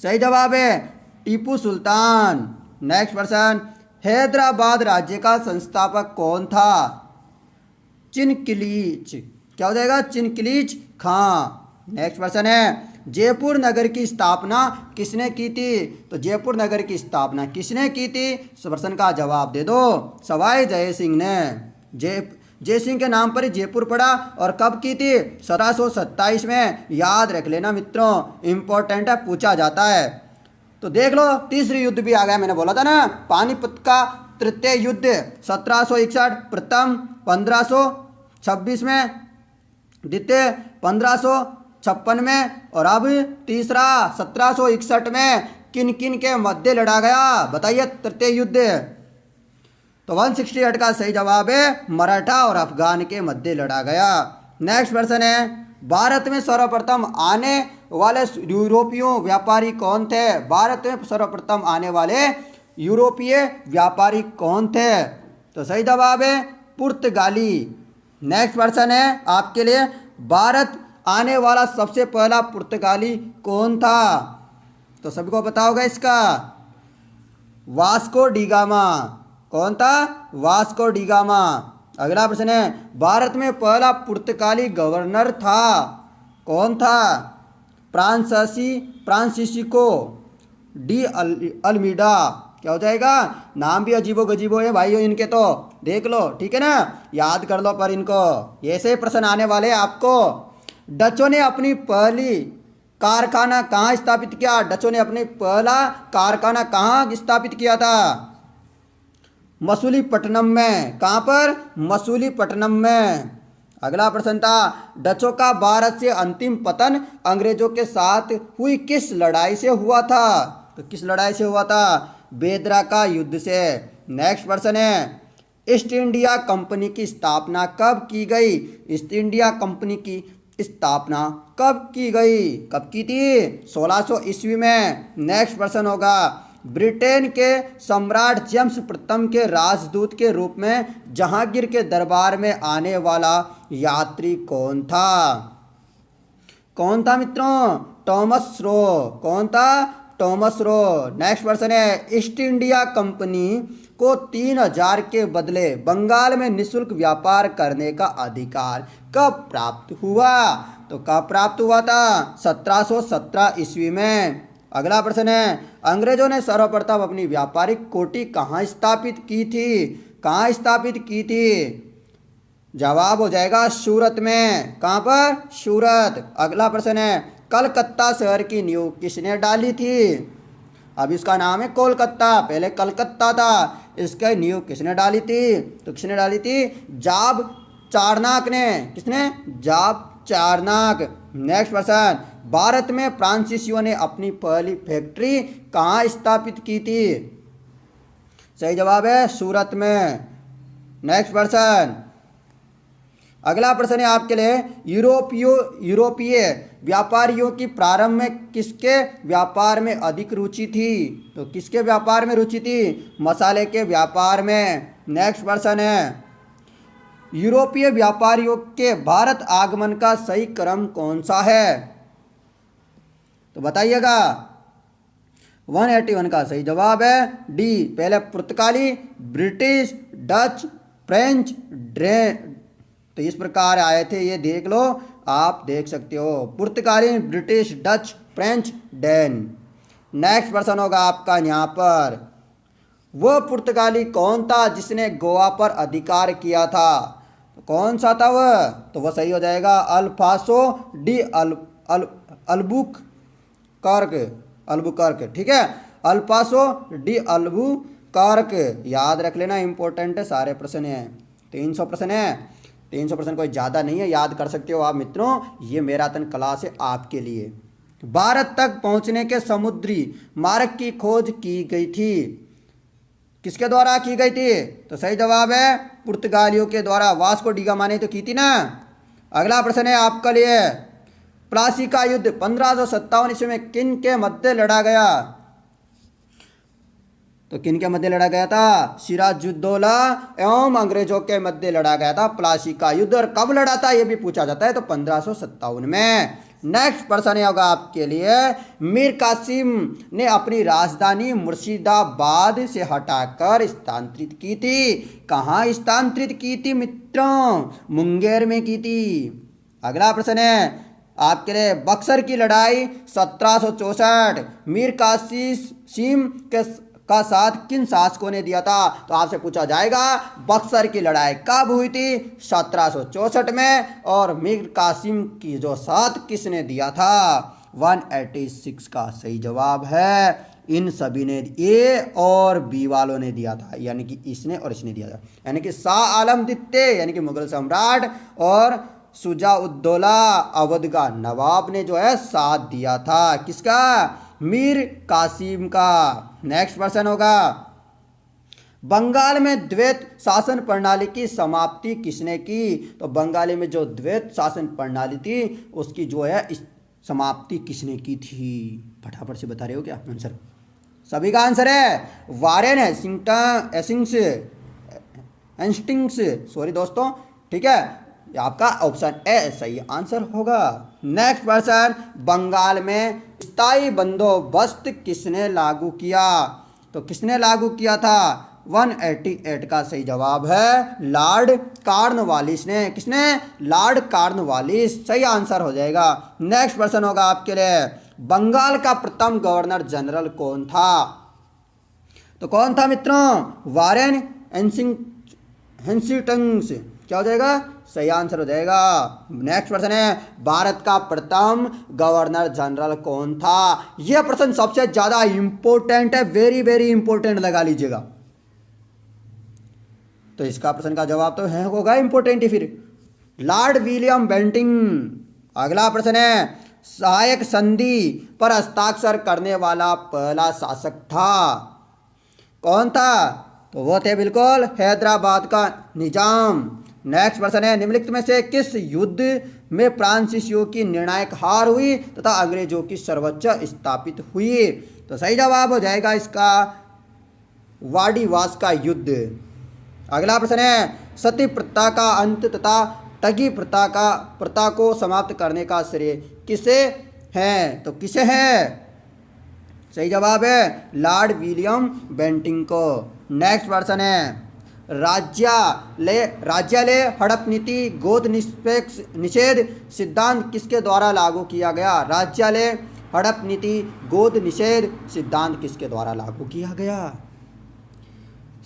सही जवाब है टीपू सुल्तान। नेक्स्ट प्रश्न, हैदराबाद राज्य का संस्थापक कौन था? चिनकिलीच। क्या हो जाएगा? चिनकिलीच खां। नेक्स्ट प्रश्न है, जयपुर नगर की स्थापना किसने की थी? तो जयपुर नगर की स्थापना किसने की थी? इस प्रश्न का जवाब दे दो। सवाई जय सिंह ने। जय सिंह के नाम पर ही जयपुर पड़ा। और कब की थी? 1727 में। याद रख लेना मित्रों, इंपॉर्टेंट है, पूछा जाता है। तो देख लो, तीसरी युद्ध भी आ गया। मैंने बोला था ना, पानीपत का तृतीय युद्ध 1761, प्रथम 1526 में, द्वितीय 1556 में, और अब तीसरा 1761 में। किन किन के मध्य लड़ा गया? बताइए तृतीय युद्ध। तो 168 का सही जवाब है मराठा और अफगान के मध्य लड़ा गया। नेक्स्ट प्रश्न है, भारत में सर्वप्रथम आने वाले यूरोपीय व्यापारी कौन थे? भारत में सर्वप्रथम आने वाले यूरोपीय व्यापारी कौन थे? तो सही जवाब है पुर्तगाली। नेक्स्ट प्रश्न है आपके लिए, भारत आने वाला सबसे पहला पुर्तगाली कौन था? तो सबको पता होगा इसका, वास्को डी गामा। कौन था? Vasco D gamma. अगला प्रश्न है, भारत में पहला पुर्तगाली गवर्नर था, कौन था? Francisco de Almeida. क्या हो जाएगा? नाम भी अजीबो गजीबो है भाइयों इनके, तो देख लो, ठीक है ना, याद कर लो पर इनको, ऐसे प्रश्न आने वाले हैं आपको। डचों ने अपनी पहली कारखाना कहाँ स्थापित किया? डचों ने अपनी पहला कारखाना कहाँ स्थापित किया था? मसूलीपट्टनम में। कहाँ पर? मसूलीपट्टनम में। अगला प्रश्न था, डचों का भारत से अंतिम पतन अंग्रेजों के साथ हुई किस लड़ाई से हुआ था? तो किस लड़ाई से हुआ था? बेदरा का युद्ध से। नेक्स्ट प्रश्न है, ईस्ट इंडिया कंपनी की स्थापना कब की गई? ईस्ट इंडिया कंपनी की स्थापना कब की गई? कब की थी? 1600 ईस्वी में। नेक्स्ट प्रश्न होगा, ब्रिटेन के सम्राट जेम्स प्रथम के राजदूत के रूप में जहांगीर के दरबार में आने वाला यात्री कौन था? कौन था मित्रों? Thomas Roe. कौन था? Thomas Roe. नेक्स्ट प्रश्न है, ईस्ट इंडिया कंपनी को 3000 के बदले बंगाल में निःशुल्क व्यापार करने का अधिकार कब प्राप्त हुआ? तो कब प्राप्त हुआ था? 1717 ईस्वी में। अगला प्रश्न है, अंग्रेजों ने सर्वप्रथम अपनी व्यापारिक कोठी कहाँ स्थापित की थी? कहाँ स्थापित की थी? जवाब हो जाएगा सूरत में। कहाँ पर? सूरत। अगला प्रश्न है, कलकत्ता शहर की नींव किसने डाली थी? अब इसका नाम है कोलकाता, पहले कलकत्ता था। इसका नींव किसने डाली थी? तो किसने डाली थी? जाब चारनाक ने। किसने? जाब चारनाक। नेक्स्ट प्रश्न, भारत में फ्रांसीसियों ने अपनी पहली फैक्ट्री कहाँ स्थापित की थी? सही जवाब है सूरत में। नेक्स्ट प्रश्न, अगला प्रश्न है आपके लिए, यूरोपीय व्यापारियों की प्रारंभ में किसके व्यापार में अधिक रुचि थी? तो किसके व्यापार में रुचि थी? मसाले के व्यापार में। नेक्स्ट प्रश्न है, यूरोपीय व्यापारियों के भारत आगमन का सही क्रम कौन सा है? तो बताइएगा। 181 का सही जवाब है डी, पहले पुर्तगाली, ब्रिटिश, डच, फ्रेंच, तो इस प्रकार आए थे, ये देख लो, आप देख सकते हो, पुर्तगाली, British, Dutch, French, Dan. Next प्रश्न होगा आपका यहाँ पर, वह पुर्तगाली कौन था जिसने गोवा पर अधिकार किया था? तो कौन सा था वह? तो वह सही हो जाएगा अल्फासो डी अल्बुकर्क, ठीक है। अल्पासो डी अल्बुकर्क, याद रख लेना, इंपॉर्टेंट है, सारे प्रश्न हैं। 300 प्रश्न है, 300 प्रश्न कोई ज़्यादा नहीं है, याद कर सकते हो आप मित्रों, ये मैराथन क्लास है आपके लिए। भारत तक पहुंचने के समुद्री मार्ग की खोज की गई थी, किसके द्वारा की गई थी? तो सही जवाब है पुर्तगालियों के द्वारा, वास्को डी गामा ने तो की थी ना। अगला प्रश्न है आपके लिए, प्लासी का युद्ध 1557 ईस्वी में किन के मध्य लड़ा गया? तो किन के मध्य लड़ा गया था? सिराजुद्दौला एवं अंग्रेजों के मध्य लड़ा गया था प्लासी का युद्ध। और कब लड़ा था ये भी पूछा जाता है, तो 1557 में। नेक्स्ट प्रश्न होगा आपके लिए, मीर कासिम ने अपनी राजधानी मुर्शिदाबाद से हटाकर स्थानांतरित की थी। कहाँ स्थानांतरित की थी मित्रों? मुंगेर में की थी। अगला प्रश्न है आपके लिए, बक्सर की लड़ाई 1764 मीर कासिम का साथ किन शासकों ने दिया था? तो आपसे पूछा जाएगा बक्सर की लड़ाई कब हुई थी? 1764 में। और मीर कासिम की जो साथ किसने दिया था? 186 का सही जवाब है इन सभी ने, ए और बी वालों ने दिया था, यानी कि इसने और इसने दिया था। यानी कि शाह आलम द्वितीय यानी कि मुगल सम्राट और शुजाउद्दौला अवध का नवाब ने जो है साथ दिया था, किसका? मीर कासिम का। नेक्स्ट प्रश्न होगा, बंगाल में द्वैत शासन प्रणाली की समाप्ति किसने की? तो बंगाली में जो द्वैत शासन प्रणाली थी उसकी जो है समाप्ति किसने की थी? फटाफट से बता रहे हो क्या आंसर? सभी का आंसर है वारेन हेस्टिंग्स, सॉरी दोस्तों, ठीक है, आपका ऑप्शन ए सही आंसर होगा। नेक्स्ट प्रश्न, बंगाल में स्थायी बंदोबस्त किसने लागू किया? तो किसने लागू किया था? 188 का सही जवाब है लॉर्ड कॉर्नवालिस ने। किसने? लॉर्ड कॉर्नवालिस, सही आंसर हो जाएगा। नेक्स्ट प्रश्न होगा आपके लिए, बंगाल का प्रथम गवर्नर जनरल कौन था? तो कौन था मित्रों? वारेन हेस्टिंग्स, क्या हो जाएगा? सही आंसर हो जाएगा। नेक्स्ट प्रश्न है, भारत का प्रथम गवर्नर जनरल कौन था? यह प्रश्न सबसे ज्यादा इंपॉर्टेंट है, वेरी वेरी इंपॉर्टेंट, लगा लीजिएगा। तो इसका प्रश्न का जवाब तो है होगा इंपॉर्टेंट ही फिर, लॉर्ड विलियम बेंटिंग। अगला प्रश्न है, सहायक संधि पर हस्ताक्षर करने वाला पहला शासक था, कौन था? तो वो थे बिल्कुल हैदराबाद का निजाम। नेक्स्ट प्रश्न है, निम्नलिखित में से किस युद्ध में फ्रांसीसियों की निर्णायक हार हुई तथा अंग्रेजों की सर्वोच्च स्थापित हुई? तो सही जवाब हो जाएगा इसका वाडीवास का युद्ध। अगला प्रश्न है, सती प्रथा का अंत तथा ठगी प्रथा को समाप्त करने का श्रेय किसे है? तो किसे है? सही जवाब है लॉर्ड विलियम बेंटिंग को। नेक्स्ट प्रश्न है, राज्यालय हड़प नीति गोद निष्पेक्ष निषेध सिद्धांत किसके द्वारा लागू किया गया? राज्यालय हड़प नीति गोद निषेध सिद्धांत किसके द्वारा लागू किया गया?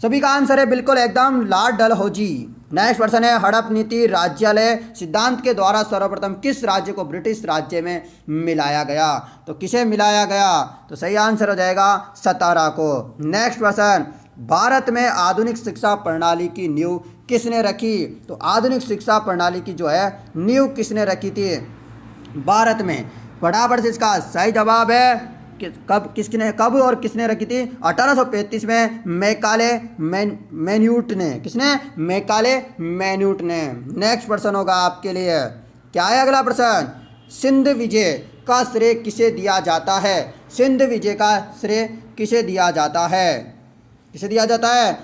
सभी का आंसर है बिल्कुल एकदम लॉर्ड डलहौजी। नेक्स्ट प्रश्न है, हड़प नीति राज्यालय सिद्धांत के द्वारा सर्वप्रथम किस राज्य को ब्रिटिश राज्य में मिलाया गया? तो किसे मिलाया गया? तो सही आंसर हो जाएगा सतारा को। नेक्स्ट प्रश्न, भारत में आधुनिक शिक्षा प्रणाली की नींव किसने रखी? तो आधुनिक शिक्षा प्रणाली की जो है नींव किसने रखी थी भारत में? फटाफट से इसका सही जवाब है कब और किसने रखी थी? 1835 में मैकाले मैन्यूट ने। किसने? मैकाले मैन्यूट ने। नेक्स्ट प्रश्न होगा आपके लिए, क्या है अगला प्रश्न, सिंध विजय का श्रेय किसे दिया जाता है? सिंध विजय का श्रेय किसे दिया जाता है? किसे दिया जाता है?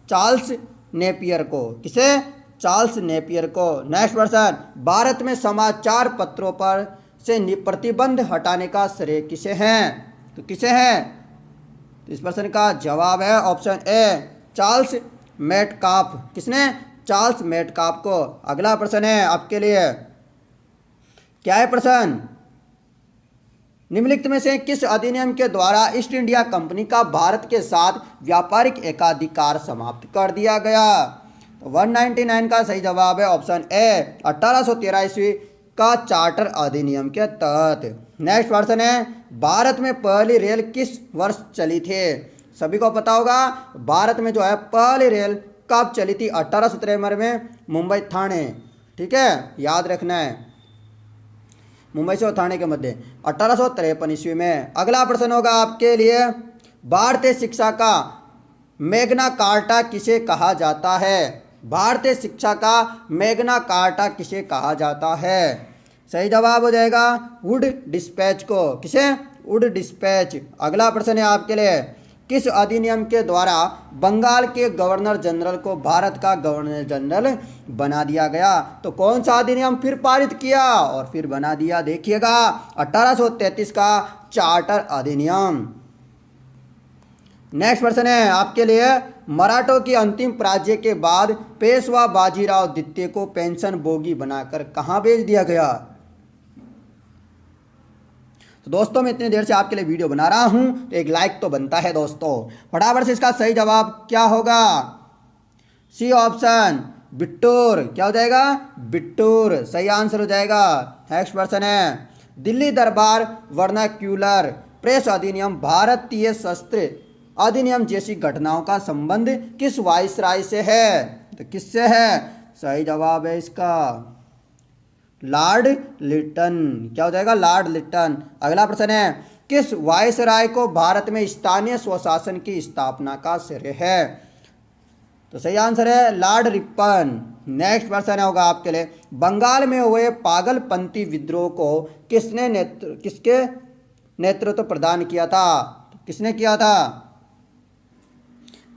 चार्ल्स नेपियर को। किसे? चार्ल्स नेपियर को। नेक्स्ट प्रश्न, भारत में समाचार पत्रों पर से प्रतिबंध हटाने का श्रेय किसे है? तो किसे है? तो इस प्रश्न का जवाब है ऑप्शन ए चार्ल्स मेटकाफ। किसने? चार्ल्स मेटकाफ को। अगला प्रश्न है आपके लिए, क्या है प्रश्न, निम्नलिखित में से किस अधिनियम के द्वारा ईस्ट इंडिया कंपनी का भारत के साथ व्यापारिक एकाधिकार समाप्त कर दिया गया? तो 199 का सही जवाब है ऑप्शन ए 1813 ईस्वी का चार्टर अधिनियम के तहत। नेक्स्ट क्वेश्चन है, भारत में पहली रेल किस वर्ष चली थी? सभी को पता होगा भारत में जो है पहली रेल कब चली थी? 1893 में मुंबई ठाणे, ठीक है, याद रखना है, मुंबई से ठाणे के मध्य 1853 ईस्वी में। अगला प्रश्न होगा आपके लिए, भारतीय शिक्षा का मैग्ना कार्टा किसे कहा जाता है? भारतीय शिक्षा का मैग्ना कार्टा किसे कहा जाता है? सही जवाब हो जाएगा वुड डिस्पैच को। किसे? Wood dispatch. अगला प्रश्न है आपके लिए, किस अधिनियम के द्वारा बंगाल के गवर्नर जनरल को भारत का गवर्नर जनरल बना दिया गया? तो कौन सा अधिनियम फिर पारित किया और फिर बना दिया? देखिएगा 1833 का चार्टर अधिनियम। नेक्स्ट प्रश्न है आपके लिए, मराठों की अंतिम पराजय के बाद पेशवा बाजीराव द्वितीय को पेंशन भोगी बनाकर कहां भेज दिया गया? तो दोस्तों मैं इतनी देर से आपके लिए वीडियो बना रहा हूं तो एक लाइक तो बनता है दोस्तों। फटाफट से इसका सही जवाब क्या होगा? C option Bithoor. क्या हो जाएगा? बिट्टूर सही आंसर हो जाएगा। नेक्स्ट क्वेश्चन है, दिल्ली दरबार वर्नाक्यूलर प्रेस अधिनियम भारतीय शस्त्र अधिनियम जैसी घटनाओं का संबंध किस वायसराय से है? तो किससे है? सही जवाब है इसका लॉर्ड लिटन। क्या हो जाएगा? लॉर्ड लिटन। अगला प्रश्न है, किस वायसराय को भारत में स्थानीय स्वशासन की स्थापना का श्रेय है? तो सही आंसर है लॉर्ड रिपन। नेक्स्ट प्रश्न होगा आपके लिए, बंगाल में हुए पागलपंथी विद्रोह को किसके नेतृत्व प्रदान किया था? किसने किया था?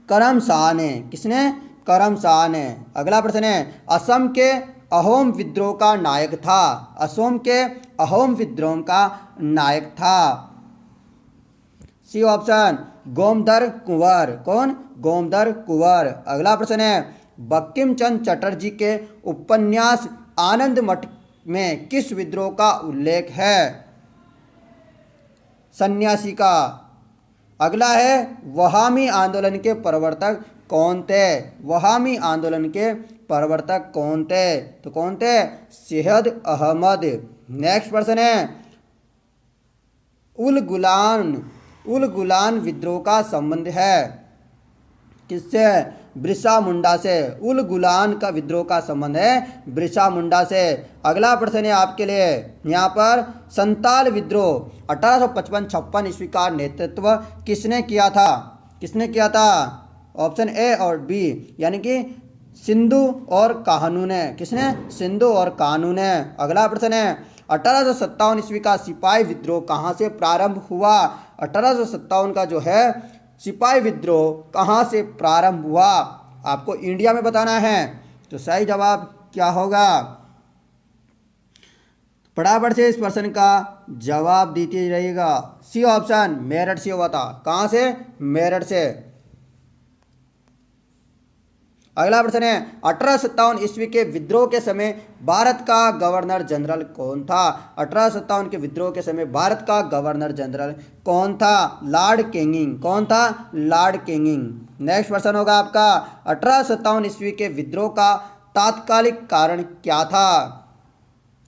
करम शाह ने। किसने? करम शाह ने। अगला प्रश्न है, असम के अहोम विद्रोह का नायक था? असम के अहोम विद्रोह का नायक था? सी ऑप्शन गोमधर कुंवर। कौन? गोमधर कुंवर। अगला प्रश्न है, बंकिम चंद्र चटर्जी के उपन्यास आनंद मठ में किस विद्रोह का उल्लेख है? सन्यासी का। अगला है, वहामी आंदोलन के प्रवर्तक कौन थे? वहामी आंदोलन के प्रवर्तक कौन थे? तो कौन थे? सैयद अहमद। नेक्स्ट प्रश्न है, उल गुलान विद्रोह का संबंध है किससे? बिरसा मुंडा से। उल गुलान का विद्रोह का संबंध है बिरसा मुंडा से। अगला प्रश्न है आपके लिए, यहाँ पर संताल विद्रोह 1855-56 ईस्वी का नेतृत्व किसने किया था? किसने किया था? ऑप्शन ए और बी, यानी कि सिंधु और कानू ने। किसने? सिंधु और कानू ने। अगला प्रश्न है, 1857 ईस्वी का सिपाही विद्रोह कहाँ से प्रारंभ हुआ? 1857 का जो है सिपाही विद्रोह कहाँ से प्रारंभ हुआ? आपको इंडिया में बताना है। तो सही जवाब क्या होगा? फटाफट से इस प्रश्न का जवाब देते रहिएगा। सी ऑप्शन मेरठ से हुआ था। कहाँ से? मेरठ से। अगला प्रश्न है, 1857 ईस्वी के विद्रोह के समय भारत का गवर्नर जनरल कौन था? 1857 के विद्रोह के समय भारत का गवर्नर जनरल कौन था? Lord Canning. कौन था? Lord Canning. नेक्स्ट प्रश्न होगा आपका, 1857 ईस्वी के विद्रोह का तात्कालिक कारण क्या था?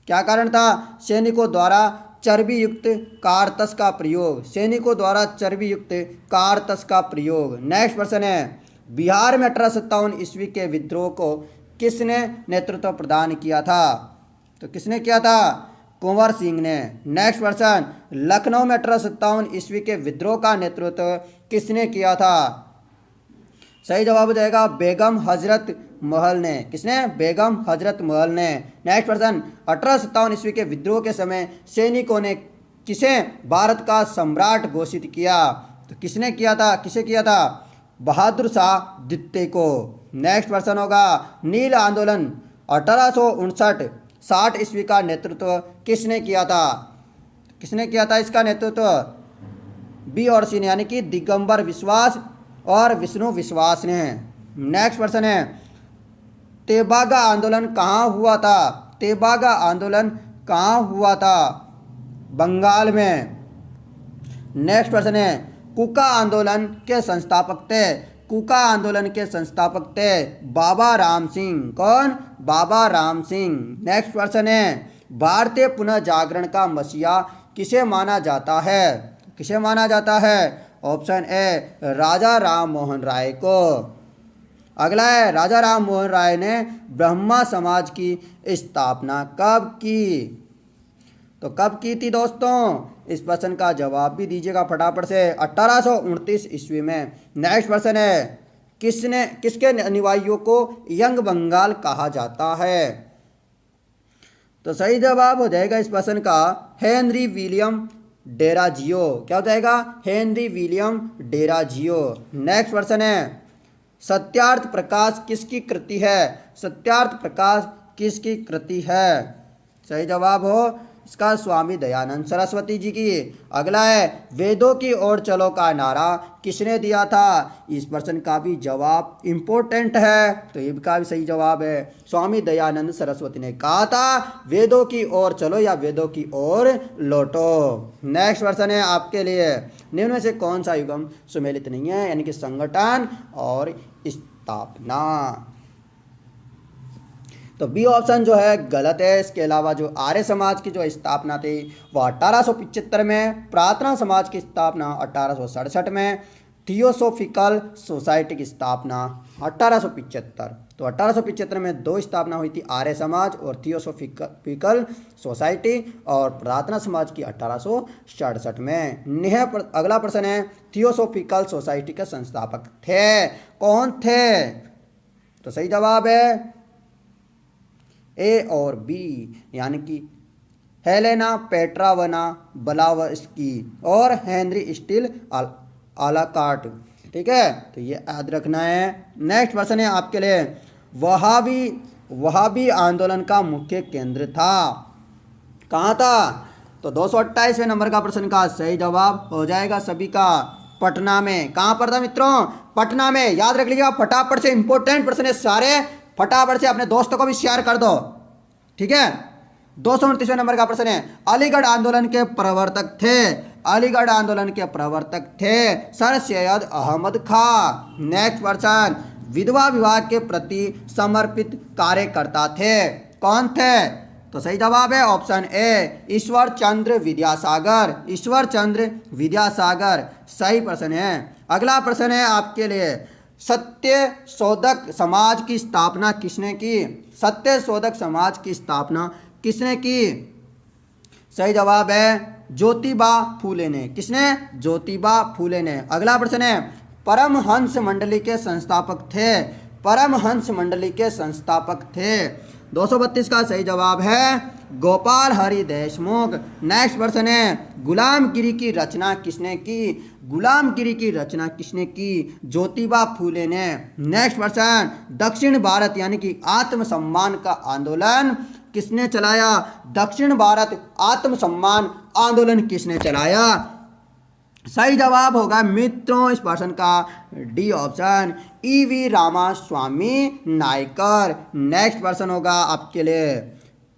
क्या कारण था? सैनिकों द्वारा चर्बी युक्त कारतस का प्रयोग। सैनिकों द्वारा चर्बी युक्त कारतस का प्रयोग। नेक्स्ट प्रश्न है, बिहार में 1857 ईस्वी के विद्रोह को किसने नेतृत्व प्रदान किया था? तो किसने किया था? कुंवर सिंह ने। नेक्स्ट प्रश्न, लखनऊ में 1857 ईस्वी के विद्रोह का नेतृत्व किसने किया था? सही जवाब हो जाएगा बेगम हजरत महल ने। किसने? बेगम हजरत महल ने। नेक्स्ट प्रश्न, 1857 ईस्वी के विद्रोह के समय सैनिकों ने किसे भारत का सम्राट घोषित किया? तो किसने किया था? किसे किया था? बहादुर शाह द्वितीय को। नेक्स्ट प्रश्न होगा, नील आंदोलन 1859-60 ईस्वी का नेतृत्व किसने किया था? किसने किया था इसका नेतृत्व? बी और सी ने, यानी कि दिगंबर विश्वास और विष्णु विश्वास ने। नेक्स्ट प्रश्न है, तेबागा आंदोलन कहाँ हुआ था? तेबागा आंदोलन कहाँ हुआ था? बंगाल में। नेक्स्ट प्रश्न है, कुका आंदोलन के संस्थापक थे? कुका आंदोलन के संस्थापक थे बाबा राम सिंह। कौन? बाबा राम सिंह। नेक्स्ट प्रश्न है, भारतीय पुनः जागरण का मसीहा किसे माना जाता है? किसे माना जाता है? ऑप्शन ए राजा राम मोहन राय को। अगला है राजा राम मोहन राय ने ब्रह्मा समाज की स्थापना कब की? तो कब की थी दोस्तों? इस प्रश्न का जवाब भी दीजिएगा फटाफट से। 1829 ईस्वी में। नेक्स्ट प्रश्न है किसके अनुयायियों को यंग बंगाल कहा जाता है? तो सही जवाब हो जाएगा इस प्रश्न का हेनरी विलियम डेराजियो। क्या हो जाएगा? Henry William डेराजियो। नेक्स्ट प्रश्न है सत्यार्थ प्रकाश किसकी कृति है? सत्यार्थ प्रकाश किसकी कृति है? सही जवाब हो इसका स्वामी दयानंद सरस्वती जी की। अगला है वेदों की ओर चलो का नारा किसने दिया था? इस प्रश्न का भी जवाब इंपॉर्टेंट है, तो ये का भी सही जवाब है स्वामी दयानंद सरस्वती ने कहा था वेदों की ओर चलो या वेदों की ओर लौटो। नेक्स्ट प्रश्न है आपके लिए निम्न में से कौन सा युग्म सुमेलित नहीं है? यानी कि संगठन और स्थापना। तो बी ऑप्शन जो है गलत है। इसके अलावा जो आर्य समाज की जो स्थापना थी वह 1875 में, प्रार्थना समाज की स्थापना 1867 में, थियोसोफिकल सोसाइटी की स्थापना 1875। तो 1875 में दो स्थापना हुई थी, आर्य समाज और थियोसोफिकल सोसाइटी, और प्रार्थना समाज की 1867 में। अगला प्रश्न है थियोसोफिकल सोसाइटी के संस्थापक थे कौन थे? तो सही जवाब है ए और बी, यानी कि हेलेना पेट्रावना ब्लावस्की और हेनरी स्टील आलाकार्ट। ठीक है, तो ये याद रखना है। नेक्स्ट प्रश्न है आपके लिए वहाबी आंदोलन का मुख्य केंद्र था कहाँ था? तो 228वें नंबर का प्रश्न का सही जवाब हो जाएगा सभी का पटना में। कहाँ पर था मित्रों? पटना में। याद रख लीजिएगा फटाफट से, इंपॉर्टेंट प्रश्न है सारे, फटाफट से अपने दोस्तों को भी शेयर कर दो। ठीक है, 229वें नंबर का प्रश्न है अलीगढ़ आंदोलन के प्रवर्तक थे। अलीगढ़ आंदोलन के प्रवर्तक थे सर सैयद अहमद खां। नेक्स्ट प्रश्न विधवा विवाह के प्रति समर्पित कार्यकर्ता थे कौन थे? तो सही जवाब है ऑप्शन ए ईश्वर चंद्र विद्यासागर। ईश्वर चंद्र विद्यासागर सही प्रश्न है। अगला प्रश्न है आपके लिए सत्य शोधक समाज की स्थापना किसने की? सत्य शोधक समाज की स्थापना किसने की? सही जवाब है ज्योतिबा फूले ने। किसने? ज्योतिबा फूले ने। अगला प्रश्न है परमहंस मंडली के संस्थापक थे। परमहंस मंडली के संस्थापक थे 232 का सही जवाब है गोपाल हरि देशमुख। नेक्स्ट प्रश्न है गुलामगिरी की रचना किसने की? गुलामगिरी की रचना किसने की? ज्योतिबा फूले ने। नेक्स्ट प्रश्न दक्षिण भारत यानी कि आत्मसम्मान का आंदोलन किसने चलाया? दक्षिण भारत आत्मसम्मान आंदोलन किसने चलाया? सही जवाब होगा मित्रों इस प्रश्न का D option E V Ramaswamy Naicker. Next प्रश्न होगा आपके लिए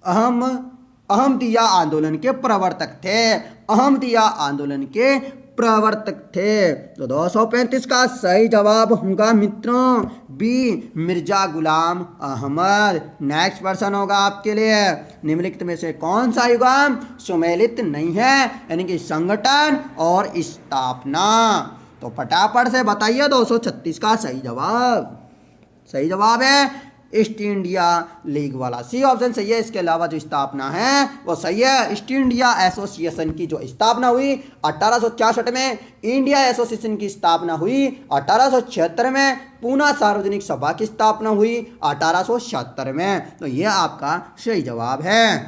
अहमदिया आंदोलन के प्रवर्तक थे। अहमदिया आंदोलन के प्रवर्तक थे। तो 235 का सही जवाब होगा मित्रों बी मिर्जा गुलाम अहमद। नेक्स्ट प्रश्न होगा आपके लिए निम्नलिखित में से कौन सा युग्म सुमेलित नहीं है? यानी कि संगठन और स्थापना। तो फटाफट से बताइए 236 का सही जवाब। सही जवाब है ईस्ट इंडिया लीग वाला, सी ऑप्शन सही है। इसके अलावा जो स्थापना है वो सही है। ईस्ट इंडिया एसोसिएशन की जो स्थापना हुई 1866 में, इंडिया एसोसिएशन की स्थापना हुई 1876 में, पूना सार्वजनिक सभा की स्थापना हुई 1876 में। तो ये आपका सही जवाब है।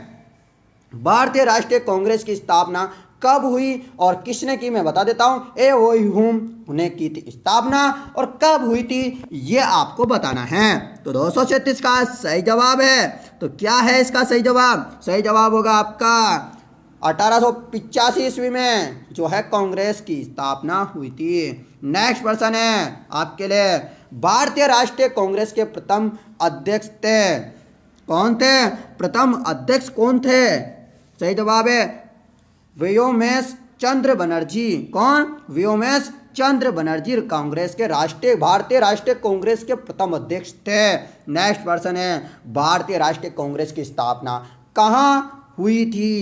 भारतीय राष्ट्रीय कांग्रेस की स्थापना कब हुई और किसने की मैं बता देता हूं। ए वो उन्हें की थी स्थापना और कब हुई थी ये आपको बताना है। तो 236 का सही जवाब है। तो क्या है इसका सही जवाब? सही जवाब होगा आपका 1885 ईस्वी में जो है कांग्रेस की स्थापना हुई थी। नेक्स्ट प्रश्न है आपके लिए भारतीय राष्ट्रीय कांग्रेस के प्रथम अध्यक्ष थे कौन थे? प्रथम अध्यक्ष कौन थे? सही जवाब है व्योमेश चंद्र बनर्जी। कौन? व्योमेश चंद्र बनर्जी कांग्रेस के भारतीय राष्ट्रीय कांग्रेस के प्रथम अध्यक्ष थे। नेक्स्ट प्रश्न है भारतीय राष्ट्रीय कांग्रेस की स्थापना कहाँ हुई थी?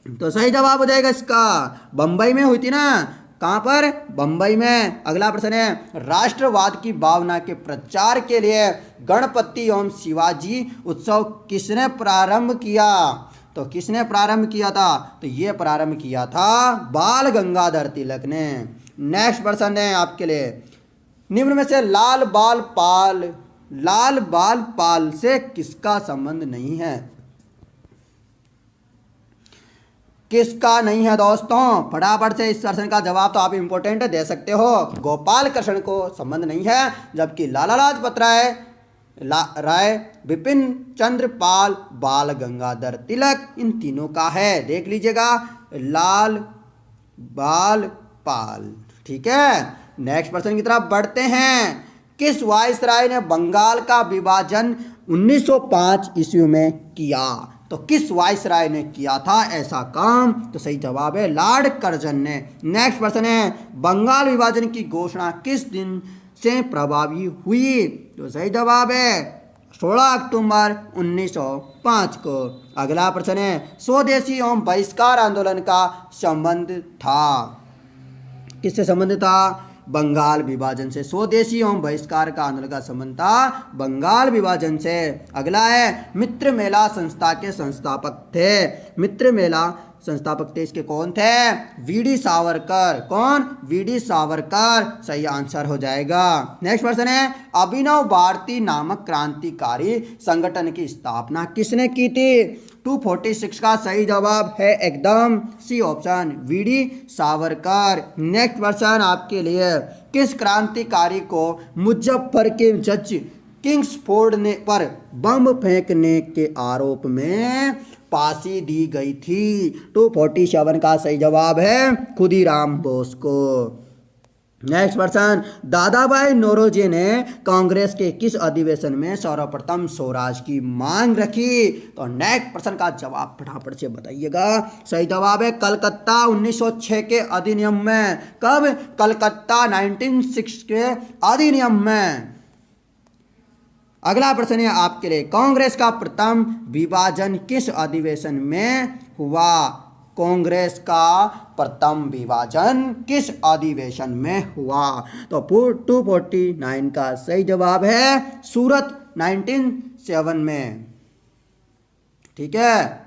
तो सही जवाब हो जाएगा इसका, बंबई में हुई थी ना। कहां पर? बंबई में। अगला प्रश्न है, राष्ट्रवाद की भावना के प्रचार के लिए गणपति एवं शिवाजी उत्सव किसने प्रारंभ किया? तो किसने प्रारंभ किया था? तो ये प्रारंभ किया था बाल गंगाधर तिलक ने। नेक्स्ट प्रश्न है आपके लिए, निम्न में से लाल बाल पाल से किसका संबंध नहीं है? किसका नहीं है दोस्तों? फटाफट से इस प्रश्न का जवाब तो आप इंपॉर्टेंट दे सकते हो। गोपाल कृष्ण को संबंध नहीं है, जबकि लाला लाजपत राय, विपिन चंद्र पाल, बाल गंगाधर तिलक, इन तीनों का है। देख लीजिएगा, लाल बाल पाल। ठीक है, नेक्स्ट प्रश्न की तरफ बढ़ते हैं। किस वायसराय ने बंगाल का विभाजन 1905 ईस्वी में किया? तो किस वायसराय ने किया था ऐसा काम? तो सही जवाब है लॉर्ड कर्जन ने। नेक्स्ट प्रश्न है, बंगाल विभाजन की घोषणा किस दिन से प्रभावी हुई? तो सही जवाब है 16 अक्टूबर 1905 को। अगला प्रश्न है, स्वदेशी एवं बहिष्कार आंदोलन का संबंध था? किससे संबंध था? बंगाल विभाजन से। स्वदेशी एवं बहिष्कार का आंदोलन का संबंध था बंगाल विभाजन से। अगला है, मित्र मेला संस्था के संस्थापक थे। मित्र मेला संस्थापक थे, इसके कौन थे? वीडी सावरकर। कौन? वीडी सावरकर। सही आंसर हो जाएगा। नेक्स्ट प्रश्न है, अभिनव भारती नामक क्रांतिकारी संगठन की स्थापना किसने की थी? 246 का सही जवाब है एकदम C option, V D Savarkar. Next प्रश्न आपके लिए, किस क्रांतिकारी को मुजफ्फर के जज किंग्सफोर्ड ने पर बम फेंकने के आरोप में फांसी दी गई थी? 247 का सही जवाब है खुदीराम बोस को। नेक्स्ट प्रश्न, दादा भाई नौरोजी ने कांग्रेस के किस अधिवेशन में सर्वप्रथम स्वराज की मांग रखी? तो नेक्स्ट प्रश्न का जवाब फटाफट से बताइएगा। सही जवाब है कलकत्ता 1906 के अधिनियम में। कब? कलकत्ता 1906 के अधिनियम में। अगला प्रश्न है आपके लिए, कांग्रेस का प्रथम विभाजन किस अधिवेशन में हुआ? कांग्रेस का प्रथम विभाजन किस अधिवेशन में हुआ? तो 249 का सही जवाब है सूरत 1907 में। ठीक है,